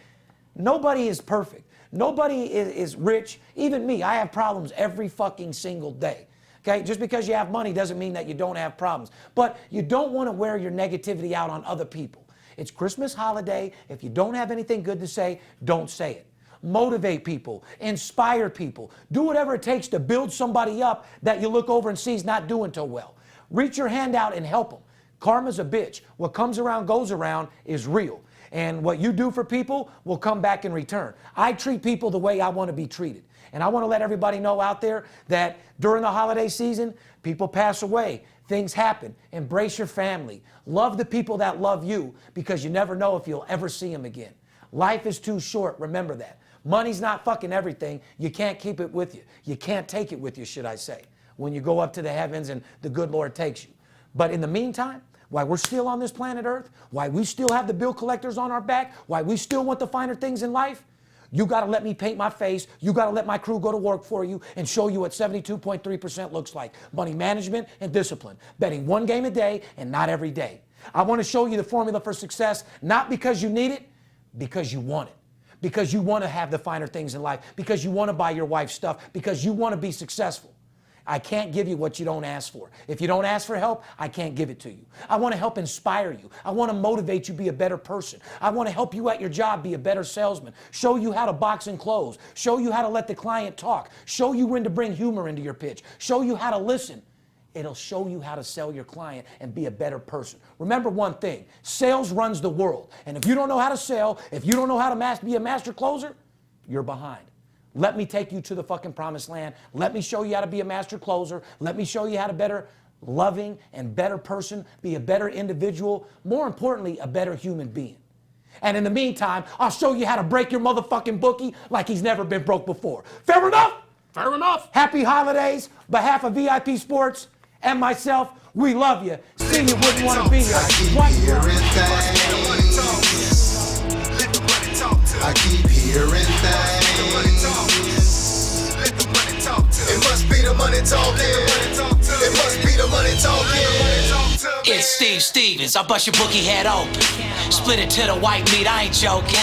nobody is perfect. Nobody is rich. Even me, I have problems every fucking single day. Okay? Just because you have money doesn't mean that you don't have problems. But you don't want to wear your negativity out on other people. It's Christmas holiday. If you don't have anything good to say, don't say it. Motivate people, inspire people, do whatever it takes to build somebody up that you look over and see is not doing so well. Reach your hand out and help them. Karma's a bitch. What comes around goes around is real. And what you do for people will come back in return. I treat people the way I want to be treated. And I want to let everybody know out there that during the holiday season, people pass away. Things happen. Embrace your family. Love the people that love you, because you never know if you'll ever see them again. Life is too short. Remember that. Money's not fucking everything. You can't keep it with you. You can't take it with you, should I say, when you go up to the heavens and the good Lord takes you. But in the meantime, while we're still on this planet Earth, while we still have the bill collectors on our back, while we still want the finer things in life, you got to let me paint my face. You got to let my crew go to work for you and show you what 72.3% looks like. Money management and discipline. Betting one game a day and not every day. I want to show you the formula for success, not because you need it, because you want it. Because you want to have the finer things in life, because you want to buy your wife stuff, because you want to be successful. I can't give you what you don't ask for. If you don't ask for help, I can't give it to you. I want to help inspire you. I want to motivate you to be a better person. I want to help you at your job be a better salesman, show you how to box and close, show you how to let the client talk, show you when to bring humor into your pitch, show you how to listen. It'll show you how to sell your client and be a better person. Remember one thing, sales runs the world. And if you don't know how to sell, if you don't know how to be a master closer, you're behind. Let me take you to the fucking promised land. Let me show you how to be a master closer. Let me show you how to better loving and better person, be a better individual, more importantly, a better human being. And in the meantime, I'll show you how to break your motherfucking bookie like he's never been broke before. Fair enough? Fair enough. Happy holidays. Behalf of VIP Sports and myself, we love you. See, you wouldn't want to be here. I keep hearing things. It must be the money talking. It must be the money talking. It's Steve Stevens, I bust your bookie head open. Split it to the white meat, I ain't joking.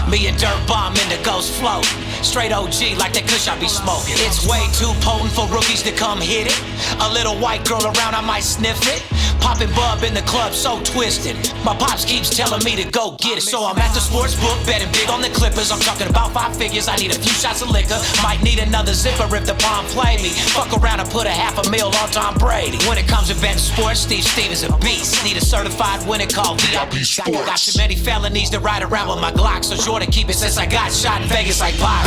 Me and Dirt Bomb in the ghost float. Straight OG like that kush I be smoking. It's way too potent for rookies to come hit it. A little white girl around, I might sniff it. Poppin' bub in the club, so twisted. My pops keeps telling me to go get it. So I'm at the sports book, betting big on the Clippers. I'm talking about 5 figures, I need a few shots of liquor. Might need another zipper if the palm play me. Fuck around and put a $500,000 on Tom Brady. When it comes to betting sports, Steve Stevens a beast. Need a certified winner called VIP Sports. Got too many felonies to ride around with my Glock, so sure to keep it since I got shot in Vegas like Baio.